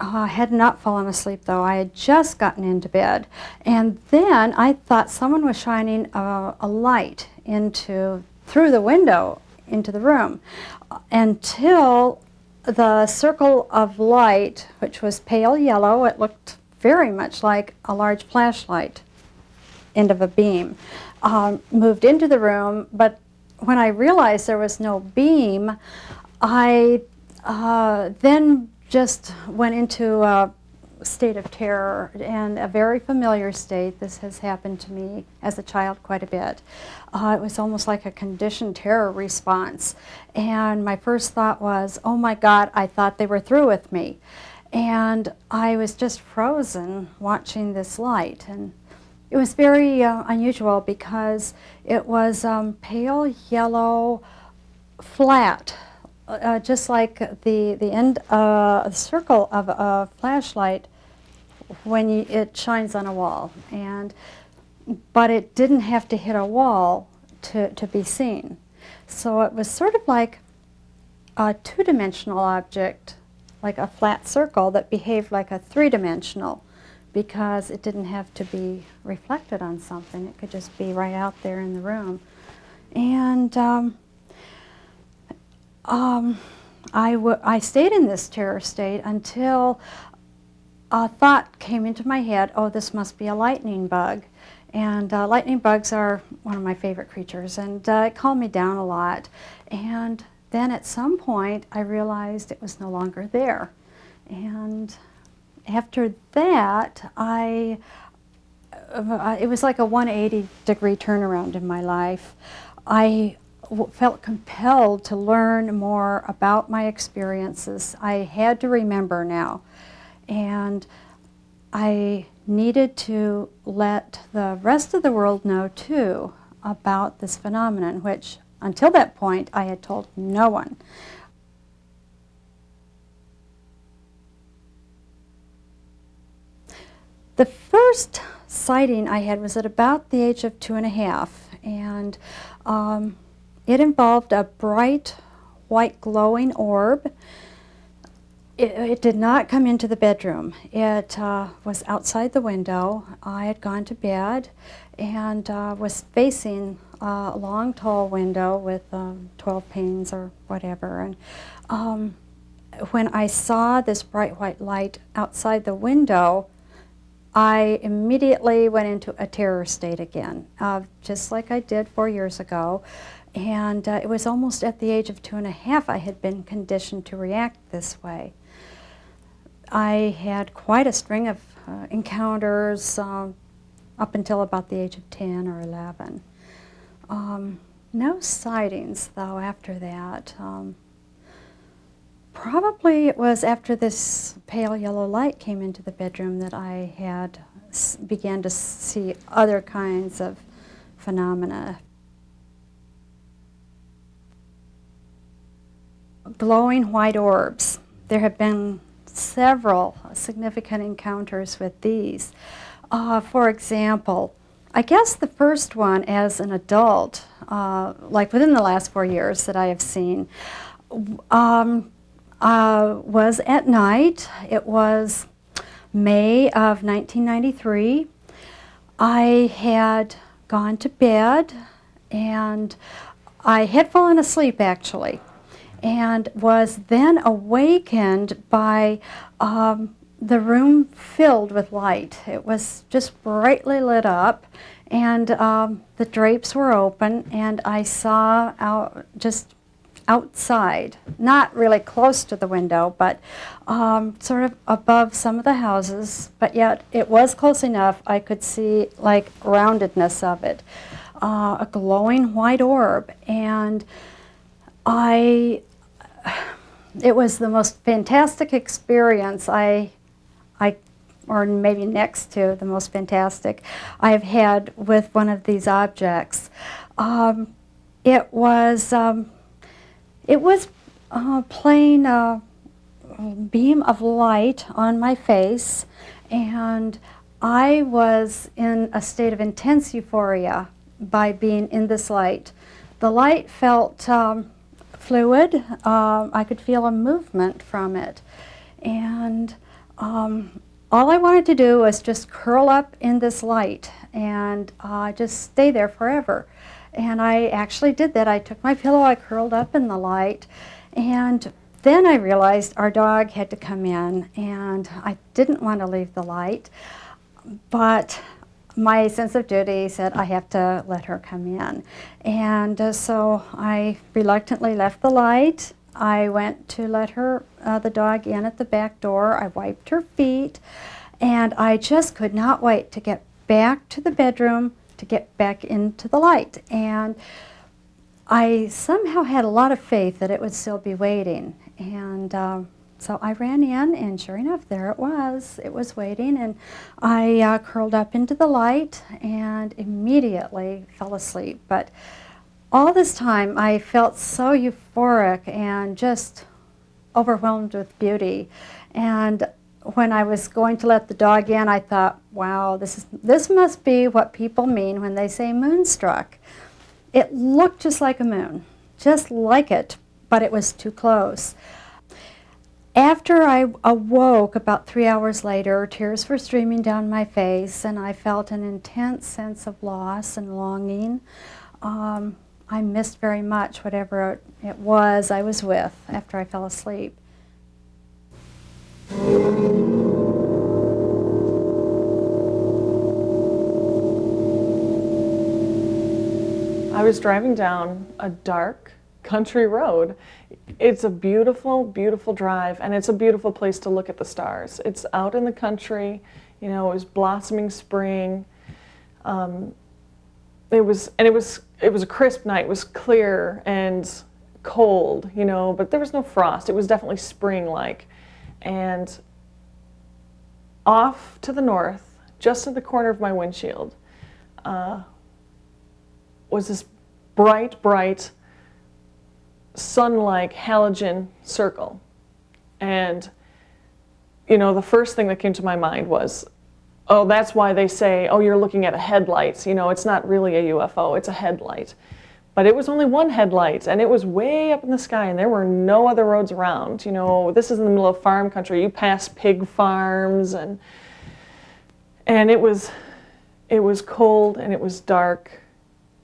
had not fallen asleep, though. I had just gotten into bed. And then I thought someone was shining a light through the window into the room, until the circle of light, which was pale yellow, it looked very much like a large flashlight, end of a beam, moved into the room. But when I realized there was no beam, I then just went into a state of terror, and a very familiar state. This has happened to me as a child quite a bit. It was almost like a conditioned terror response. And my first thought was, oh my God, I thought they were through with me. And I was just frozen watching this light. And it was very unusual because it was pale yellow, flat, just like the end the circle of a flashlight when it shines on a wall. But it didn't have to hit a wall to be seen. So it was sort of like a two-dimensional object, like a flat circle that behaved like a three-dimensional, because it didn't have to be reflected on something. It could just be right out there in the room. And I stayed in this terror state until a thought came into my head, oh, this must be a lightning bug. And lightning bugs are one of my favorite creatures, and it calmed me down a lot. And then at some point, I realized it was no longer there. And after that, it was like a 180-degree turnaround in my life. I felt compelled to learn more about my experiences. I had to remember now. And I needed to let the rest of the world know, too, about this phenomenon, which, until that point, I had told no one. The first sighting I had was at about the age of 2.5, and it involved a bright, white, glowing orb. It did not come into the bedroom. It was outside the window. I had gone to bed and was facing a long, tall window with 12 panes or whatever. And when I saw this bright white light outside the window, I immediately went into a terror state again, just like I did 4 years ago. And it was almost at the age of 2.5 I had been conditioned to react this way. I had quite a string of encounters up until about the age of 10 or 11. No sightings, though, after that. Probably it was after this pale yellow light came into the bedroom that I had began to see other kinds of phenomena. Glowing white orbs. There have been several significant encounters with these. For example, I guess the first one as an adult, like within the last 4 years that I have seen, was at night. It was May of 1993. I had gone to bed and I had fallen asleep actually, and was then awakened by the room filled with light. It was just brightly lit up, and the drapes were open, and I saw just outside, not really close to the window, but sort of above some of the houses, but yet it was close enough I could see like roundedness of it, a glowing white orb, and it was the most fantastic experience or maybe next to the most fantastic I've had with one of these objects. It was playing a beam of light on my face, and I was in a state of intense euphoria by being in this light. The light felt fluid. I could feel a movement from it, and all I wanted to do was just curl up in this light and just stay there forever. And I actually did that. I took my pillow, I curled up in the light, and then I realized our dog had to come in, and I didn't want to leave the light, but my sense of duty said I have to let her come in. And so I reluctantly left the light. I went to let the dog in at the back door. I wiped her feet, and I just could not wait to get back to the bedroom to get back into the light. And I somehow had a lot of faith that it would still be waiting. And so I ran in, and sure enough, there it was. It was waiting, and I curled up into the light and immediately fell asleep. But all this time, I felt so euphoric and just overwhelmed with beauty. And when I was going to let the dog in, I thought, wow, this must be what people mean when they say moonstruck. It looked just like a moon, just like it, but it was too close. After I awoke about 3 hours later, tears were streaming down my face, and I felt an intense sense of loss and longing. I missed very much whatever it was I was with after I fell asleep. I was driving down a dark country road. It's a beautiful, beautiful drive, and it's a beautiful place to look at the stars. It's out in the country, you know, it was blossoming spring. It was a crisp night. It was clear and cold, you know, but there was no frost. It was definitely spring-like. And off to the north, just at the corner of my windshield, was this bright, bright, sun-like halogen circle. And, you know, the first thing that came to my mind was, oh, that's why they say, oh, you're looking at a headlight. You know, it's not really a UFO, it's a headlight. But it was only one headlight, and it was way up in the sky, and there were no other roads around. You know, this is in the middle of farm country. You pass pig farms, and it was cold, and it was dark,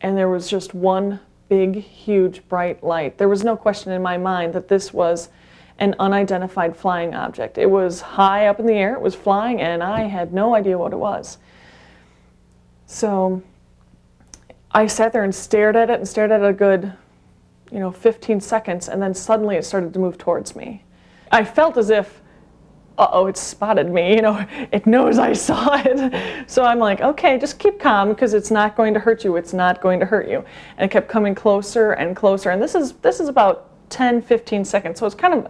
and there was just one big, huge, bright light. There was no question in my mind that this was an unidentified flying object. It was high up in the air, it was flying, and I had no idea what it was. So I sat there and stared at it a good, 15 seconds, and then suddenly it started to move towards me. I felt as if, uh-oh, it spotted me, it knows I saw it. So I'm like, okay, just keep calm, because it's not going to hurt you, it's not going to hurt you. And it kept coming closer and closer, and this is about 10, 15 seconds, so it's kind of,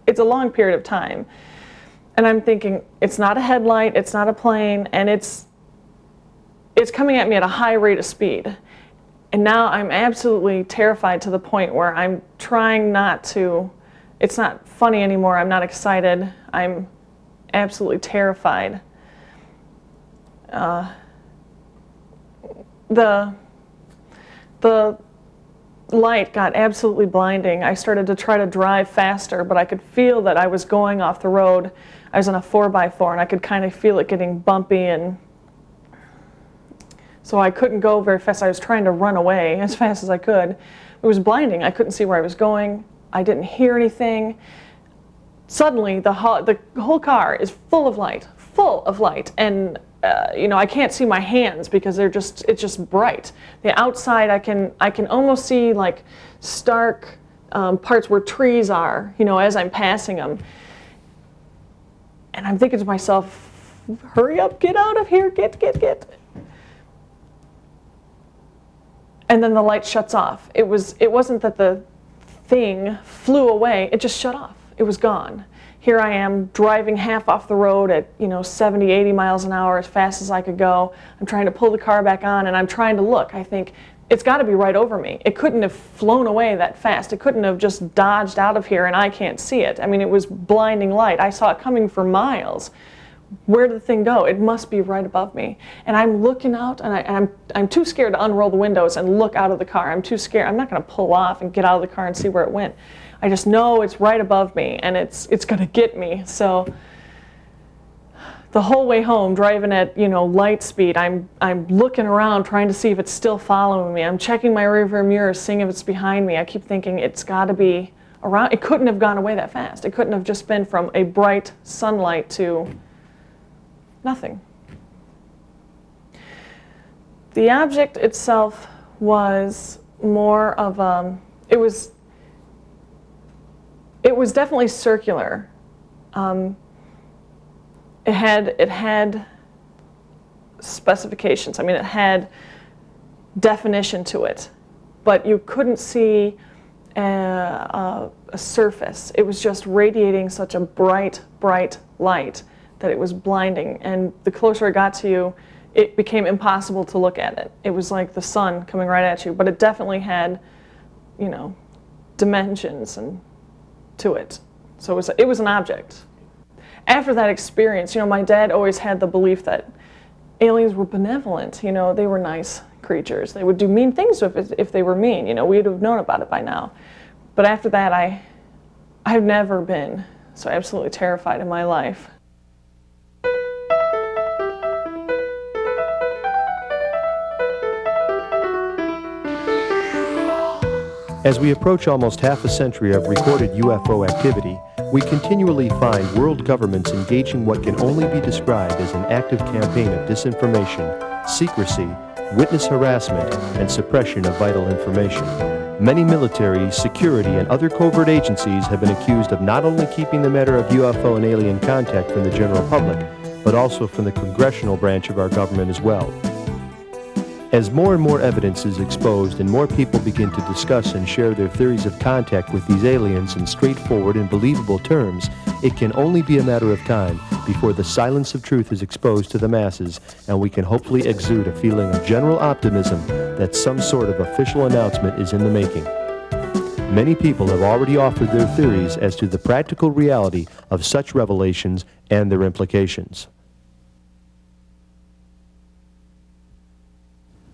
it's a long period of time. And I'm thinking, it's not a headlight, it's not a plane, and it's coming at me at a high rate of speed. And now I'm absolutely terrified to the point where I'm trying not to, it's not funny anymore, I'm not excited, I'm absolutely terrified. The light got absolutely blinding. I started to try to drive faster, but I could feel that I was going off the road. I was on a 4x4, and I could kind of feel it getting bumpy, and so I couldn't go very fast. I was trying to run away as fast as I could. It was blinding. I couldn't see where I was going. I didn't hear anything. Suddenly, the whole car is full of light, and I can't see my hands because it's just bright. The outside, I can almost see like stark parts where trees are, as I'm passing them. And I'm thinking to myself, hurry up, get out of here, get. And then the light shuts off. It wasn't that the thing flew away, it just shut off. It was gone. Here I am driving half off the road at 70, 80 miles an hour as fast as I could go. I'm trying to pull the car back on, and I'm trying to look. I think it's got to be right over me. It couldn't have flown away that fast. It couldn't have just dodged out of here and I can't see it. It was blinding light. I saw it coming for miles. Where did the thing go? It must be right above me. And I'm looking out, and I'm too scared to unroll the windows and look out of the car. I'm too scared. I'm not going to pull off and get out of the car and see where it went. I just know it's right above me, and it's going to get me. So the whole way home, driving at light speed, I'm looking around trying to see if it's still following me. I'm checking my rearview mirror, seeing if it's behind me. I keep thinking it's got to be around. It couldn't have gone away that fast. It couldn't have just been from a bright sunlight to nothing. The object itself was more of it was definitely circular. It had specifications. It had definition to it, but you couldn't see a surface. It was just radiating such a bright, bright light that it was blinding, and the closer it got to you, it became impossible to look at it. It was like the sun coming right at you, but it definitely had, dimensions and to it. So it was an object. After that experience, my dad always had the belief that aliens were benevolent. They were nice creatures. They would do mean things if they were mean. We would have known about it by now. But after that, I've never been so absolutely terrified in my life. As we approach almost half a century of recorded UFO activity, we continually find world governments engaging what can only be described as an active campaign of disinformation, secrecy, witness harassment, and suppression of vital information. Many military, security, and other covert agencies have been accused of not only keeping the matter of UFO and alien contact from the general public, but also from the congressional branch of our government as well. As more and more evidence is exposed and more people begin to discuss and share their theories of contact with these aliens in straightforward and believable terms, it can only be a matter of time before the silence of truth is exposed to the masses and we can hopefully exude a feeling of general optimism that some sort of official announcement is in the making. Many people have already offered their theories as to the practical reality of such revelations and their implications.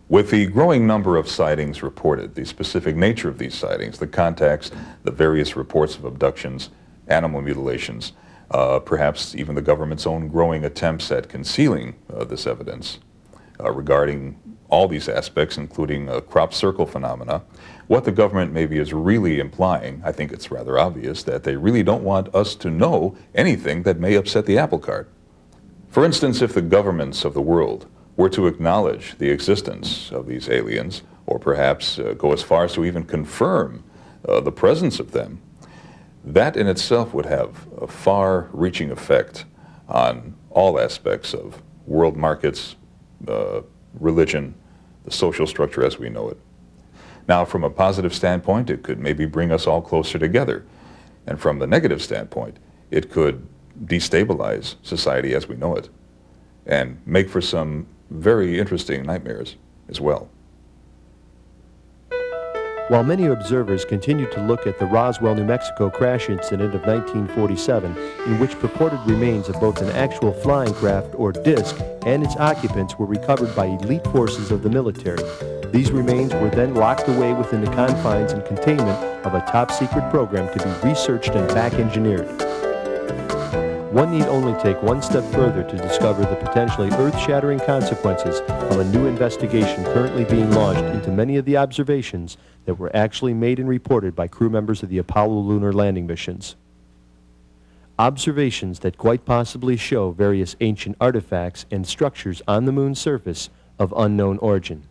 With the growing number of sightings reported, the specific nature of these sightings, the contacts, the various reports of abductions, animal mutilations, perhaps even the government's own growing attempts at concealing this evidence regarding all these aspects, including crop circle phenomena, what the government maybe is really implying, I think it's rather obvious, that they really don't want us to know anything that may upset the apple cart. For instance, if the governments of the world were to acknowledge the existence of these aliens, or perhaps go as far as to even confirm the presence of them, that in itself would have a far-reaching effect on all aspects of world markets, religion, the social structure as we know it. Now, from a positive standpoint, it could maybe bring us all closer together. And from the negative standpoint, it could destabilize society as we know it and make for some very interesting nightmares as well. While many observers continue to look at the Roswell, New Mexico crash incident of 1947, in which purported remains of both an actual flying craft or disk and its occupants were recovered by elite forces of the military, these remains were then locked away within the confines and containment of a top-secret program to be researched and back-engineered. One need only take one step further to discover the potentially earth-shattering consequences of a new investigation currently being launched into many of the observations that were actually made and reported by crew members of the Apollo lunar landing missions. Observations that quite possibly show various ancient artifacts and structures on the moon's surface of unknown origin.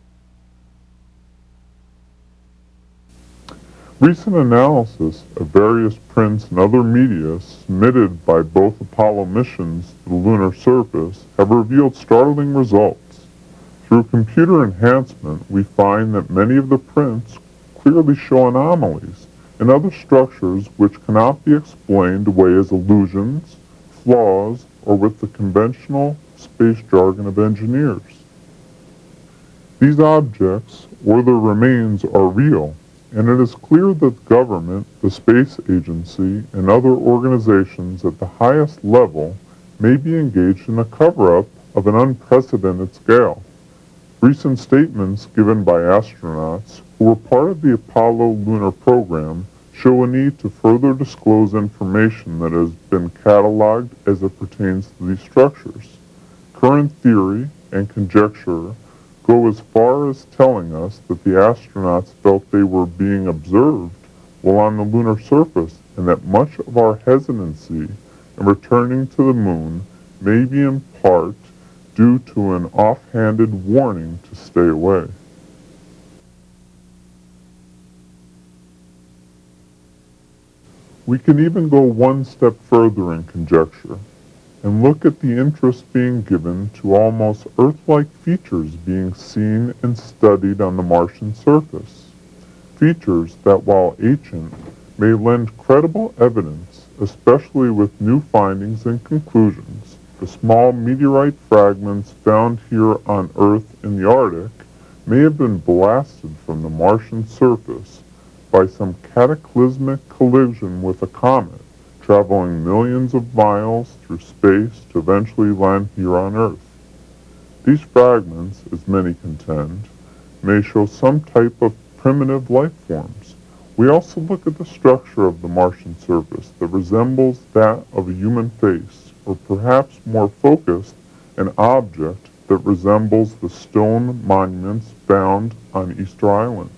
Recent analysis of various prints and other media submitted by both Apollo missions to the lunar surface have revealed startling results. Through computer enhancement, we find that many of the prints clearly show anomalies and other structures which cannot be explained away as illusions, flaws, or with the conventional space jargon of engineers. These objects, or their remains, are real, and it is clear that government, the space agency, and other organizations at the highest level may be engaged in a cover-up of an unprecedented scale. Recent statements given by astronauts who were part of the Apollo lunar program show a need to further disclose information that has been cataloged as it pertains to these structures. Current theory and conjecture go as far as telling us that the astronauts felt they were being observed while on the lunar surface, and that much of our hesitancy in returning to the moon may be in part due to an offhanded warning to stay away. We can even go one step further in conjecture and look at the interest being given to almost Earth-like features being seen and studied on the Martian surface. Features that, while ancient, may lend credible evidence, especially with new findings and conclusions. The small meteorite fragments found here on Earth in the Arctic may have been blasted from the Martian surface by some cataclysmic collision with a comet, traveling millions of miles through space to eventually land here on Earth. These fragments, as many contend, may show some type of primitive life forms. We also look at the structure of the Martian surface that resembles that of a human face, or perhaps more focused, an object that resembles the stone monuments found on Easter Island.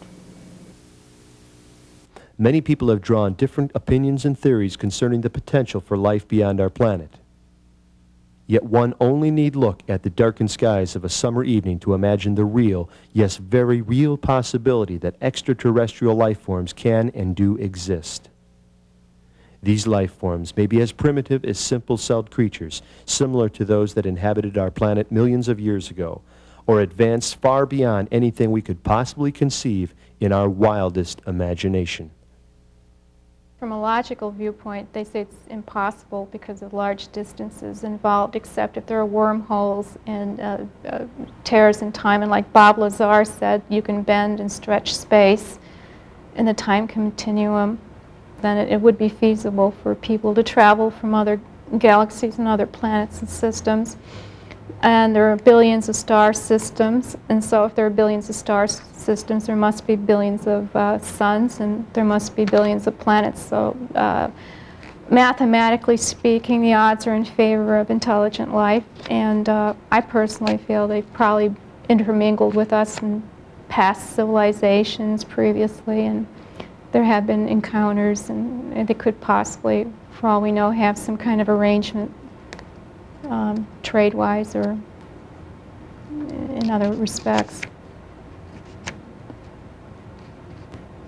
many people have drawn different opinions and theories concerning the potential for life beyond our planet. Yet one only need look at the darkened skies of a summer evening to imagine the real, yes, very real possibility that extraterrestrial life forms can and do exist. These life forms may be as primitive as simple-celled creatures, similar to those that inhabited our planet millions of years ago, or advanced far beyond anything we could possibly conceive in our wildest imagination. From a logical viewpoint, they say it's impossible because of large distances involved, except if there are wormholes and tears in time. And like Bob Lazar said, you can bend and stretch space in the time continuum, then it would be feasible for people to travel from other galaxies and other planets and systems. And there are billions of star systems, and so if there are billions of star systems, there must be billions of suns, and there must be billions of planets. So mathematically speaking, the odds are in favor of intelligent life, and I personally feel they've probably intermingled with us in past civilizations previously, and there have been encounters, and they could possibly, for all we know, have some kind of arrangement trade-wise or in other respects.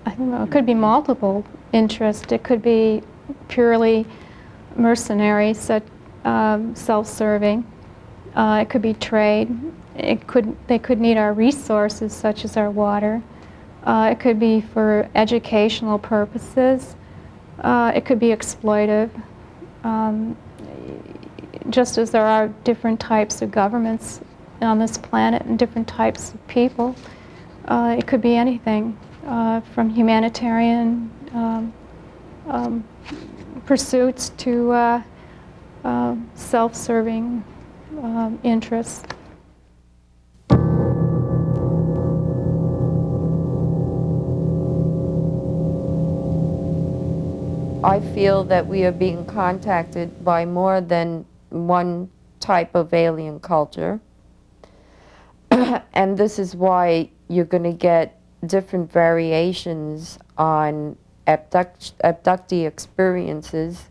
I don't know, it could be multiple interests. It could be purely mercenary, self-serving. It could be trade. They could need our resources, such as our water. It could be for educational purposes. It could be exploitive. Just as there are different types of governments on this planet and different types of people, it could be anything from humanitarian pursuits to self-serving interests. I feel that we are being contacted by more than one type of alien culture. And this is why you're going to get different variations on abductee experiences.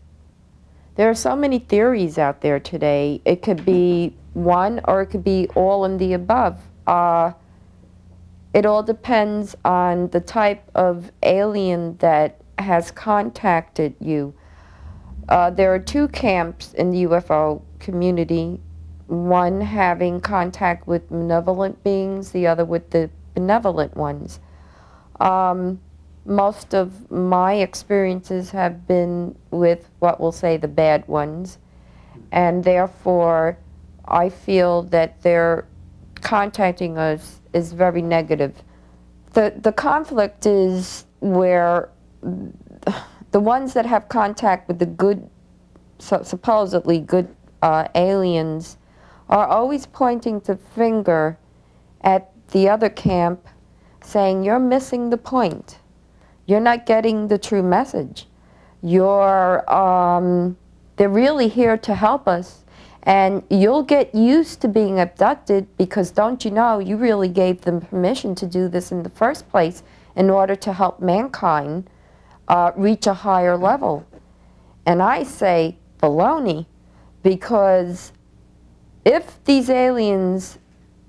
There are so many theories out there today. It could be one or it could be all in the above. It all depends on the type of alien that has contacted you. There are two camps in the UFO community, one having contact with malevolent beings, the other with the benevolent ones. Most of my experiences have been with what we'll say the bad ones, and therefore I feel that their contacting us is very negative. The conflict is where the ones that have contact with the good, supposedly good aliens are always pointing the finger at the other camp, saying, you're missing the point. You're not getting the true message. They're really here to help us, and you'll get used to being abducted because, don't you know, you really gave them permission to do this in the first place in order to help mankind reach a higher level. And I say baloney, because if these aliens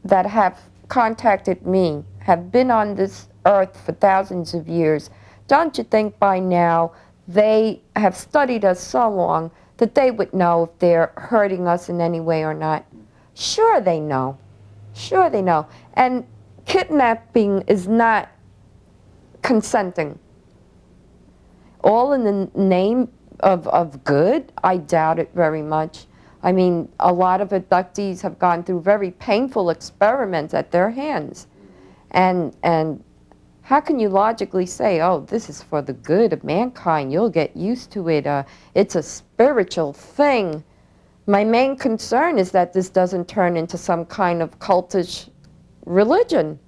that have contacted me have been on this earth for thousands of years, don't you think by now they have studied us so long that they would know if they're hurting us in any way or not? Sure they know. Sure they know. And kidnapping is not consenting. All in the name of good? I doubt it very much. I mean, a lot of abductees have gone through very painful experiments at their hands. And how can you logically say, oh, this is for the good of mankind, you'll get used to it, it's a spiritual thing? My main concern is that this doesn't turn into some kind of cultish religion.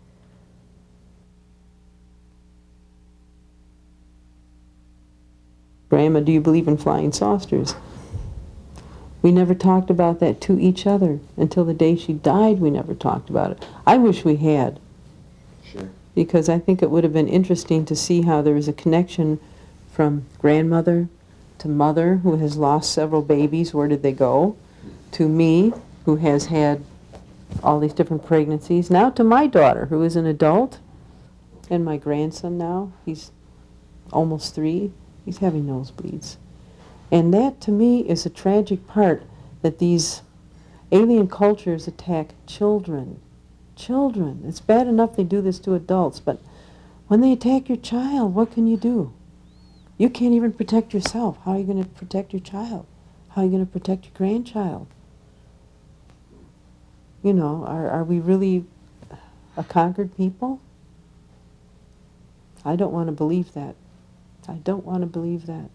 Grandma, do you believe in flying saucers? We never talked about that to each other. Until the day she died, we never talked about it. I wish we had. Sure. Because I think it would have been interesting to see how there was a connection from grandmother to mother who has lost several babies, where did they go? To me, who has had all these different pregnancies. Now to my daughter, who is an adult, and my grandson now, he's almost 3, he's having nosebleeds. And that, to me, is a tragic part, that these alien cultures attack children. Children. It's bad enough they do this to adults, but when they attack your child, what can you do? You can't even protect yourself. How are you going to protect your child? How are you going to protect your grandchild? You know, are we really a conquered people? I don't want to believe that. I don't want to believe that.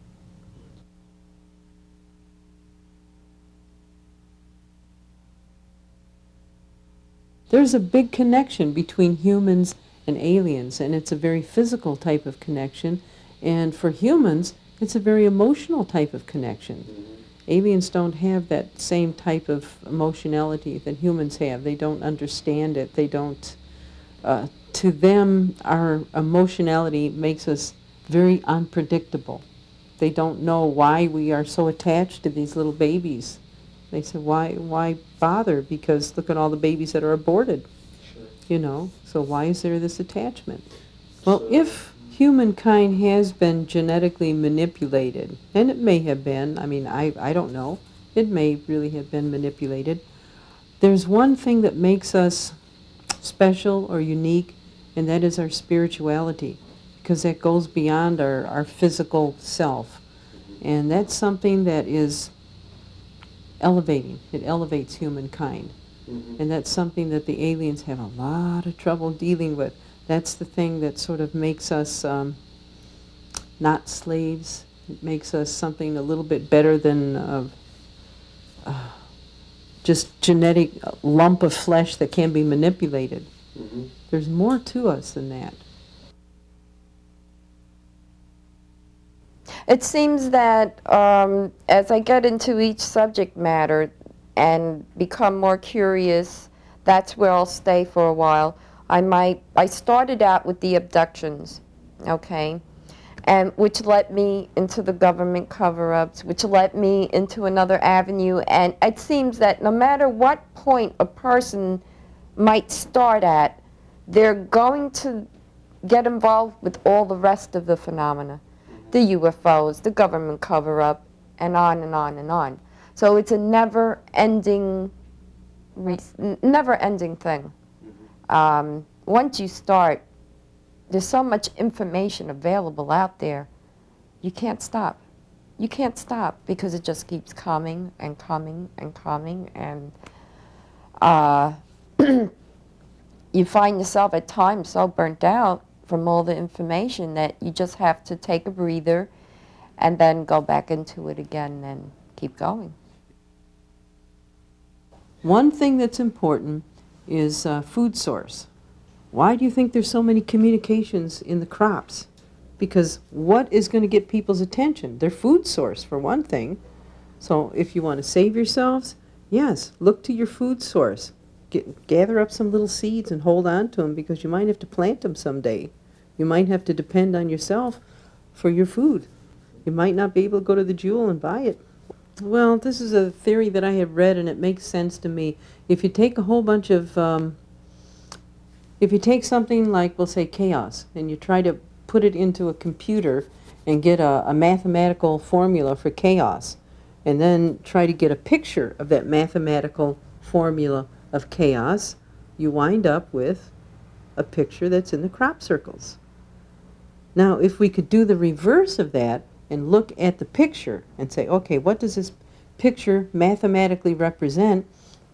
There's a big connection between humans and aliens, and it's a very physical type of connection. And for humans, it's a very emotional type of connection. Aliens don't have that same type of emotionality that humans have. They don't understand it. They don't, to them, our emotionality makes us very unpredictable. They don't know why we are so attached to these little babies. They say, why bother? Because look at all the babies that are aborted. Sure. You know, so why is there this attachment? Well, if humankind has been genetically manipulated, and it may have been, I mean, I don't know, it may really have been manipulated, there's one thing that makes us special or unique, and that is our spirituality, because that goes beyond our physical self. And that's something that is elevating. It elevates humankind. And that's something that the aliens have a lot of trouble dealing with. That's the thing that sort of makes us not slaves. It makes us something a little bit better than just genetic lump of flesh that can be manipulated. There's more to us than that. It seems that as I get into each subject matter and become more curious, that's where I'll stay for a while. I started out with the abductions, okay, and which led me into the government cover-ups, which led me into another avenue, and it seems that no matter what point a person might start at, they're going to get involved with all the rest of the phenomena. The UFOs, the government cover-up, and on and on and on. So it's a never-ending thing. Once you start, there's so much information available out there, you can't stop. You can't stop because it just keeps coming and coming and coming, and you find yourself at times so burnt out from all the information that you just have to take a breather and then go back into it again and keep going. One thing that's important is food source. Why do you think there's so many communications in the crops? Because what is going to get people's attention? Their food source, for one thing. So if you want to save yourselves, yes, look to your food source. Gather up some little seeds and hold on to them, because you might have to plant them someday. You might have to depend on yourself for your food. You might not be able to go to the Jewel and buy it. Well, this is a theory that I have read, and it makes sense to me. If you take a whole bunch of, if you take something like, we'll say, chaos, and you try to put it into a computer and get a mathematical formula for chaos, and then try to get a picture of that mathematical formula of chaos, you wind up with a picture that's in the crop circles. Now, if we could do the reverse of that and look at the picture and say, okay, what does this picture mathematically represent?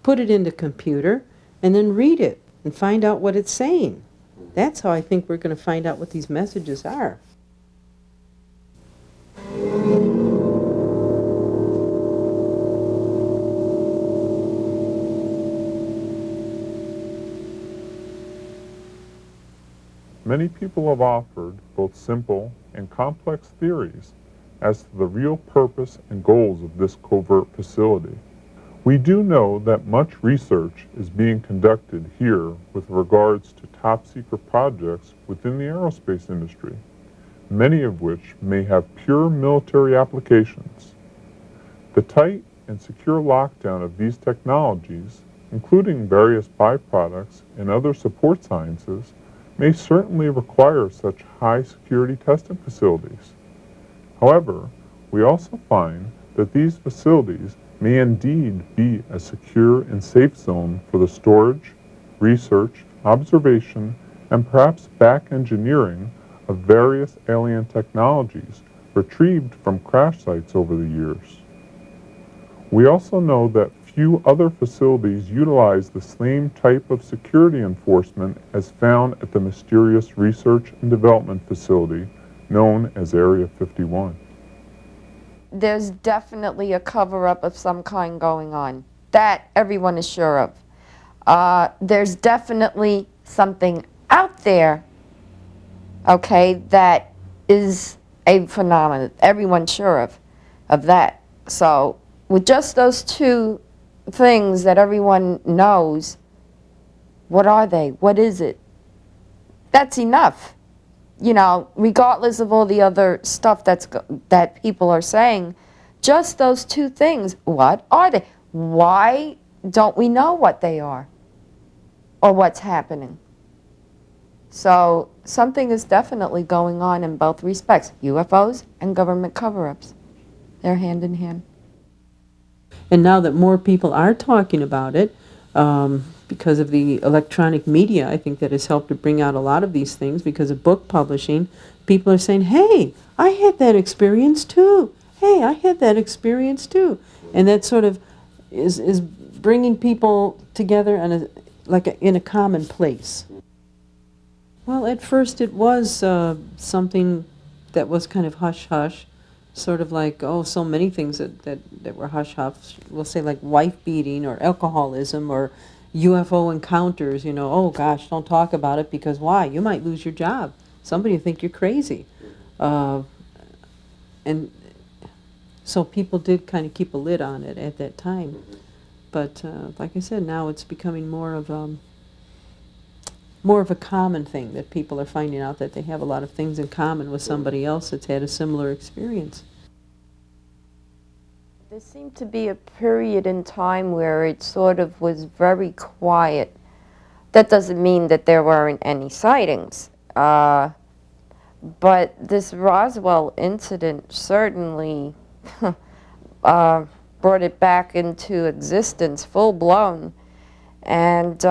Put it into a computer and then read it and find out what it's saying. That's how I think we're going to find out what these messages are. Many people have offered both simple and complex theories as to the real purpose and goals of this covert facility. We do know that much research is being conducted here with regards to top-secret projects within the aerospace industry. many of which may have pure military applications. The tight and secure lockdown of these technologies, including various byproducts and other support sciences, may certainly require such high security testing facilities. However, we also find that these facilities may indeed be a secure and safe zone for the storage, research, observation, and perhaps back engineering of various alien technologies retrieved from crash sites over the years. We also know that few other facilities utilize the same type of security enforcement as found at the mysterious Research and Development Facility known as Area 51. There's definitely a cover-up of some kind going on. That everyone is sure of. There's definitely something out there, okay, that is a phenomenon. Everyone's sure of that. So with just those two things that everyone knows, what are they? What is it? That's enough. You know, regardless of all the other stuff that people are saying, just those two things, what are they? Why don't we know what they are or what's happening? So something is definitely going on in both respects, UFOs and government cover-ups. They're hand in hand. And now that more people are talking about it, because of the electronic media, I think that has helped to bring out a lot of these things because of book publishing. People are saying, hey, I had that experience too. Hey, I had that experience too. And that sort of is bringing people together in a common place. Well, at first it was something that was kind of hush-hush, sort of like, oh, so many things that were hush-hush. We'll say like wife beating or alcoholism or UFO encounters, you know, oh gosh, don't talk about it because why? You might lose your job. Somebody will think you're crazy. And so people did kind of keep a lid on it at that time. But like I said, now it's becoming more of a common thing that people are finding out that they have a lot of things in common with somebody else that's had a similar experience. There seemed to be a period in time where it sort of was very quiet. That doesn't mean that there weren't any sightings. But this Roswell incident certainly brought it back into existence, full-blown. And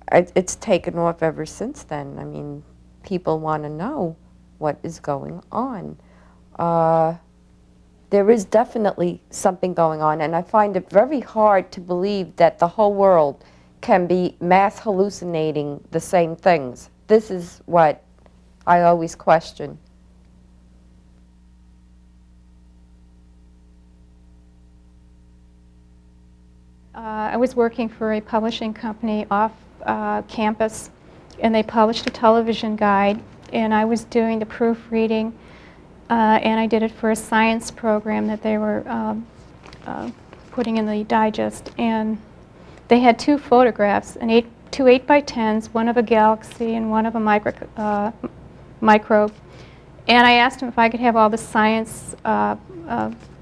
it's taken off ever since then. I mean, people want to know what is going on. There is definitely something going on, and I find it very hard to believe that the whole world can be mass hallucinating the same things. This is what I always question. I was working for a publishing company off campus, and they published a television guide, and I was doing the proofreading, and I did it for a science program that they were putting in the digest. And they had two photographs, two 8x10s, one of a galaxy and one of a microbe. And I asked them if I could have all the science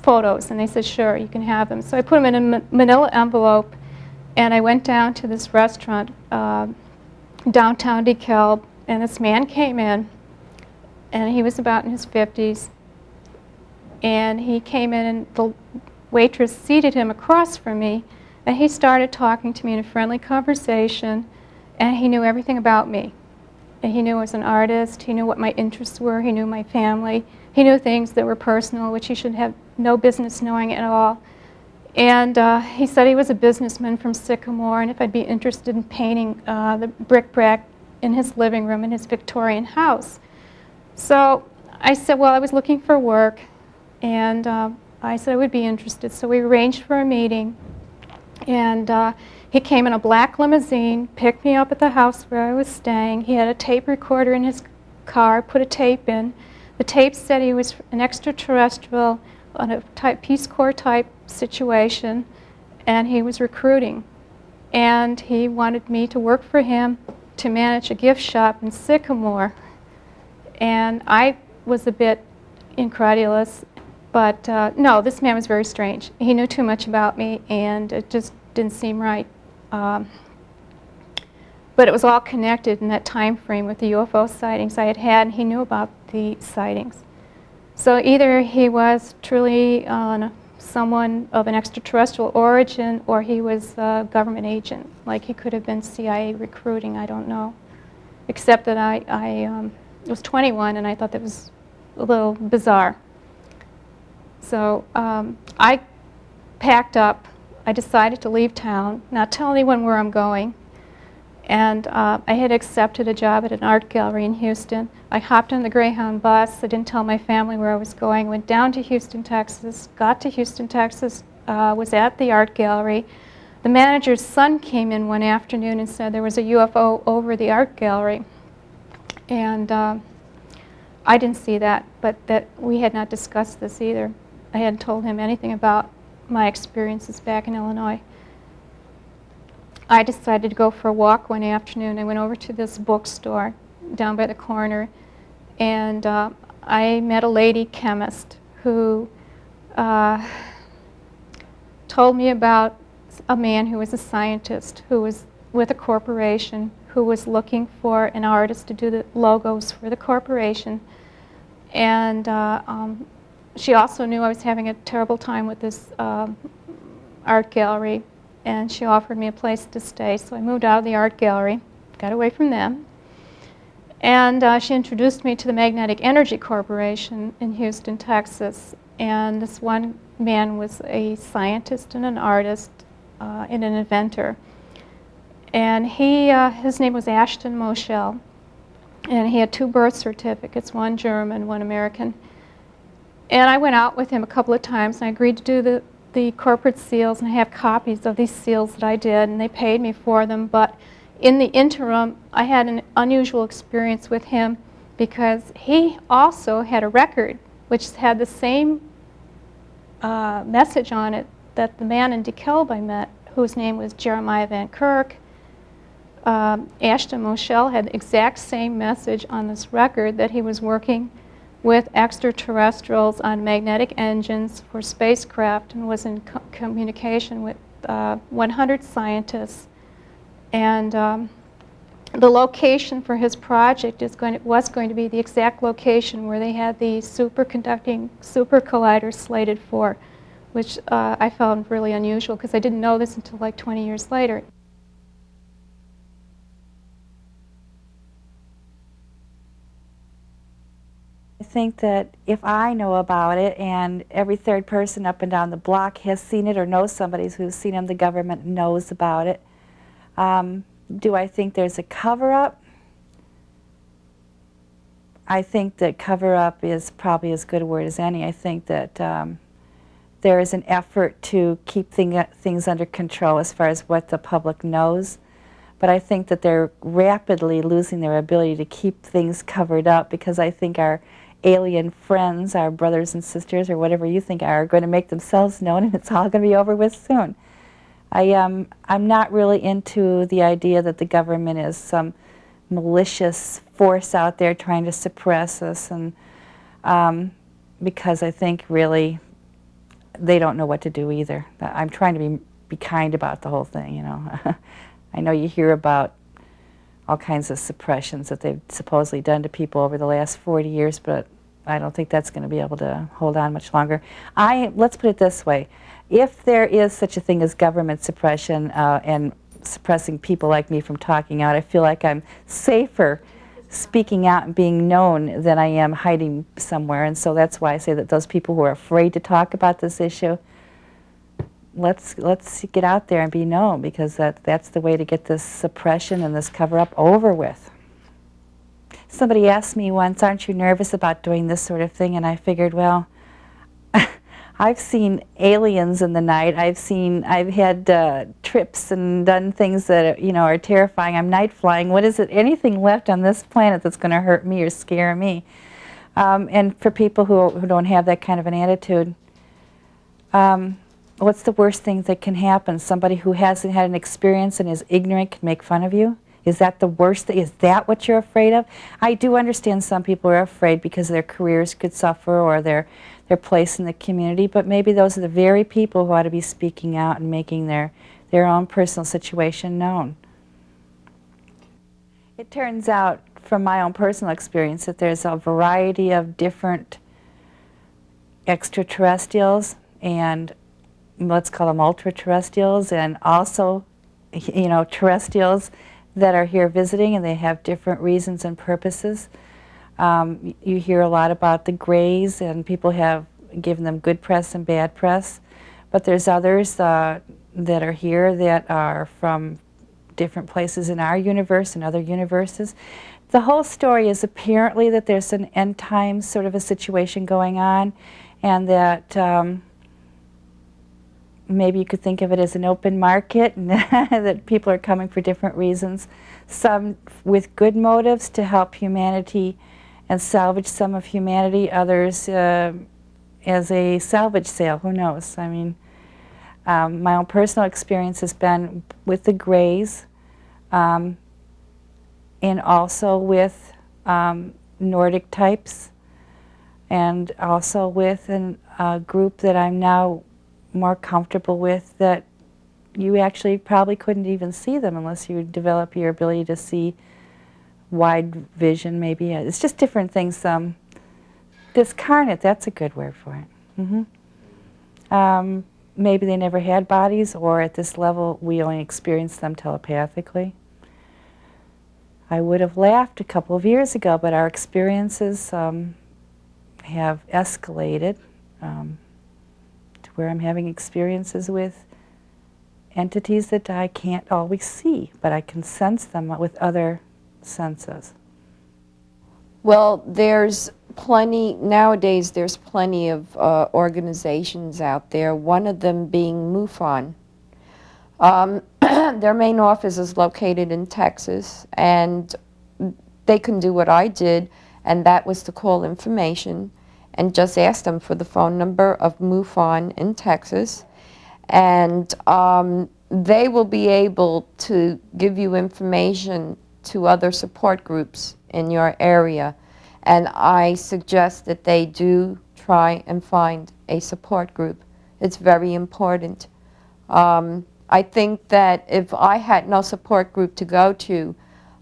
photos, and they said, sure, you can have them. So I put them in a manila envelope, and I went down to this restaurant downtown DeKalb, and this man came in, and he was about in his 50s, and he came in, and the waitress seated him across from me, and he started talking to me in a friendly conversation, and he knew everything about me. And he knew I was an artist, he knew what my interests were, he knew my family, he knew things that were personal, which he should have no business knowing at all. And he said he was a businessman from Sycamore, and if I'd be interested in painting the bric-a-brac in his living room in his Victorian house. So I said, well, I was looking for work, and I said I would be interested. So we arranged for a meeting, and he came in a black limousine, picked me up at the house where I was staying. He had a tape recorder in his car, put a tape in. The tape said he was an extraterrestrial on a Peace Corps type situation, and he was recruiting. And he wanted me to work for him to manage a gift shop in Sycamore. And I was a bit incredulous, but no, this man was very strange. He knew too much about me, and it just didn't seem right. But it was all connected in that time frame with the UFO sightings I had had, and he knew about the sightings. So either he was truly someone of an extraterrestrial origin, or he was a government agent. Like he could have been CIA recruiting, I don't know. Except that I was 21 and I thought that was a little bizarre. So I packed up. I decided to leave town, not tell anyone where I'm going. And I had accepted a job at an art gallery in Houston. I hopped on the Greyhound bus. I didn't tell my family where I was going. Went down to Houston, Texas. Got to Houston, Texas. Was at the art gallery. The manager's son came in one afternoon and said there was a UFO over the art gallery. And I didn't see that, but that we had not discussed this either. I hadn't told him anything about my experiences back in Illinois. I decided to go for a walk one afternoon. I went over to this bookstore down by the corner, and I met a lady chemist who told me about a man who was a scientist, who was with a corporation, who was looking for an artist to do the logos for the corporation. And she also knew I was having a terrible time with this art gallery, and she offered me a place to stay. So I moved out of the art gallery, got away from them, and she introduced me to the Magnetic Energy Corporation in Houston, Texas. And this one man was a scientist and an artist and an inventor. And his name was Ashton Moschel, and he had 2 birth certificates, one German, one American. And I went out with him a couple of times, and I agreed to do the corporate seals, and I have copies of these seals that I did, and they paid me for them. But in the interim, I had an unusual experience with him because he also had a record which had the same message on it that the man in DeKalb I met, whose name was Jeremiah Van Kirk. Ashton Moschel had the exact same message on this record, that he was working with extraterrestrials on magnetic engines for spacecraft and was in communication with 100 scientists. And the location for his project was going to be the exact location where they had the superconducting super collider slated for, which I found really unusual because I didn't know this until like 20 years later. I think that if I know about it and every third person up and down the block has seen it or knows somebody who's seen it, the government knows about it. Do I think there's a cover-up? I think that cover-up is probably as good a word as any. I think that there is an effort to keep things under control as far as what the public knows. But I think that they're rapidly losing their ability to keep things covered up, because I think our alien friends, our brothers and sisters, or whatever you think are going to make themselves known, and it's all going to be over with soon. I'm not really into the idea that the government is some malicious force out there trying to suppress us, and because I think really they don't know what to do either. I'm trying to be kind about the whole thing, you know. I know you hear about all kinds of suppressions that they've supposedly done to people over the last 40 years, but I don't think that's going to be able to hold on much longer. Let's put it this way. If there is such a thing as government suppression and suppressing people like me from talking out, I feel like I'm safer speaking out and being known than I am hiding somewhere. And so that's why I say that those people who are afraid to talk about this issue, let's get out there and be known, because that's the way to get this suppression and this cover-up over with. Somebody asked me once, aren't you nervous about doing this sort of thing? And I figured, well, I've seen aliens in the night. I've had trips and done things that are terrifying. I'm night flying. What is it? Anything left on this planet that's going to hurt me or scare me? And for people who don't have that kind of an attitude, what's the worst thing that can happen? Somebody who hasn't had an experience and is ignorant can make fun of you Is that the worst thing? Is that what you're afraid of? I do understand some people are afraid because their careers could suffer or their place in the community, but maybe those are the very people who ought to be speaking out and making their own personal situation known. It turns out, from my own personal experience, that there's a variety of different extraterrestrials, and let's call them ultra-terrestrials, and also, you know, terrestrials that are here visiting, and they have different reasons and purposes. You hear a lot about the Greys, and people have given them good press and bad press, but there's others that are here that are from different places in our universe and other universes. The whole story is apparently that there's an end times sort of a situation going on, and that maybe you could think of it as an open market, and that people are coming for different reasons, some with good motives to help humanity and salvage some of humanity, others as a salvage sale, who knows? I mean, my own personal experience has been with the Greys, and also with Nordic types, and also with a group that I'm now more comfortable with, that you actually probably couldn't even see them unless you develop your ability to see wide vision, maybe. It's just different things. Discarnate, that's a good word for it. Maybe they never had bodies, or at this level we only experience them telepathically. I would have laughed a couple of years ago, but our experiences have escalated to where I'm having experiences with entities that I can't always see, but I can sense them with other senses. Well, there's plenty, nowadays there's plenty of organizations out there, one of them being MUFON. Their main office is located in Texas, and they can do what I did, and that was to call information and just ask them for the phone number of MUFON in Texas, and they will be able to give you information to other support groups in your area. And I suggest that they do try and find a support group. It's very important. I think that if I had no support group to go to,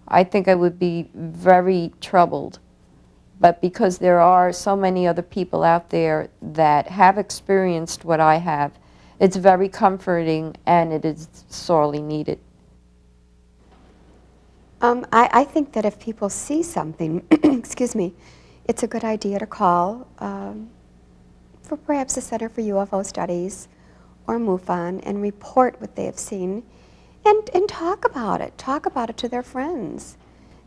I think I would be very troubled. But because there are so many other people out there that have experienced what I have, it's very comforting, and it is sorely needed. I think that if people see something, excuse me, it's a good idea to call for perhaps the Center for UFO Studies or MUFON and report what they have seen, and talk about it. Talk about it to their friends.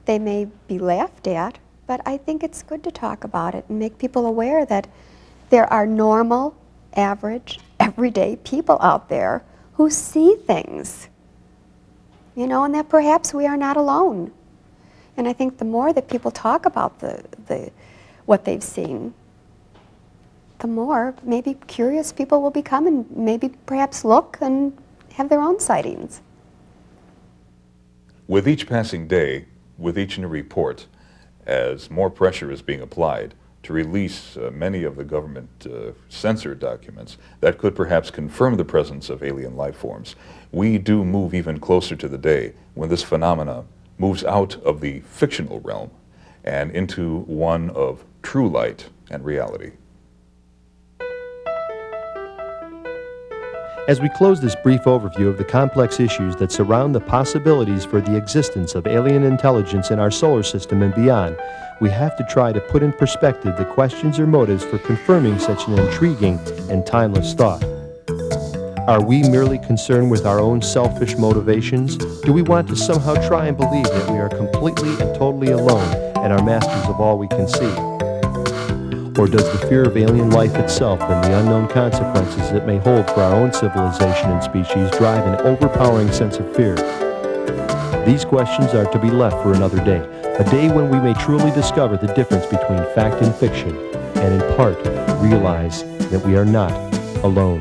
They may be laughed at, but I think it's good to talk about it and make people aware that there are normal, average, everyday people out there who see things. You know, and that perhaps we are not alone. And I think the more that people talk about what they've seen, the more maybe curious people will become and maybe perhaps look and have their own sightings. With each passing day, with each new report, as more pressure is being applied to release many of the government censored documents that could perhaps confirm the presence of alien life forms, we do move even closer to the day when this phenomena moves out of the fictional realm and into one of true light and reality. As we close this brief overview of the complex issues that surround the possibilities for the existence of alien intelligence in our solar system and beyond, we have to try to put in perspective the questions or motives for confirming such an intriguing and timeless thought. Are we merely concerned with our own selfish motivations? Do we want to somehow try and believe that we are completely and totally alone and are masters of all we can see? Or does the fear of alien life itself and the unknown consequences it may hold for our own civilization and species drive an overpowering sense of fear? These questions are to be left for another day, a day when we may truly discover the difference between fact and fiction, and in part realize that we are not alone.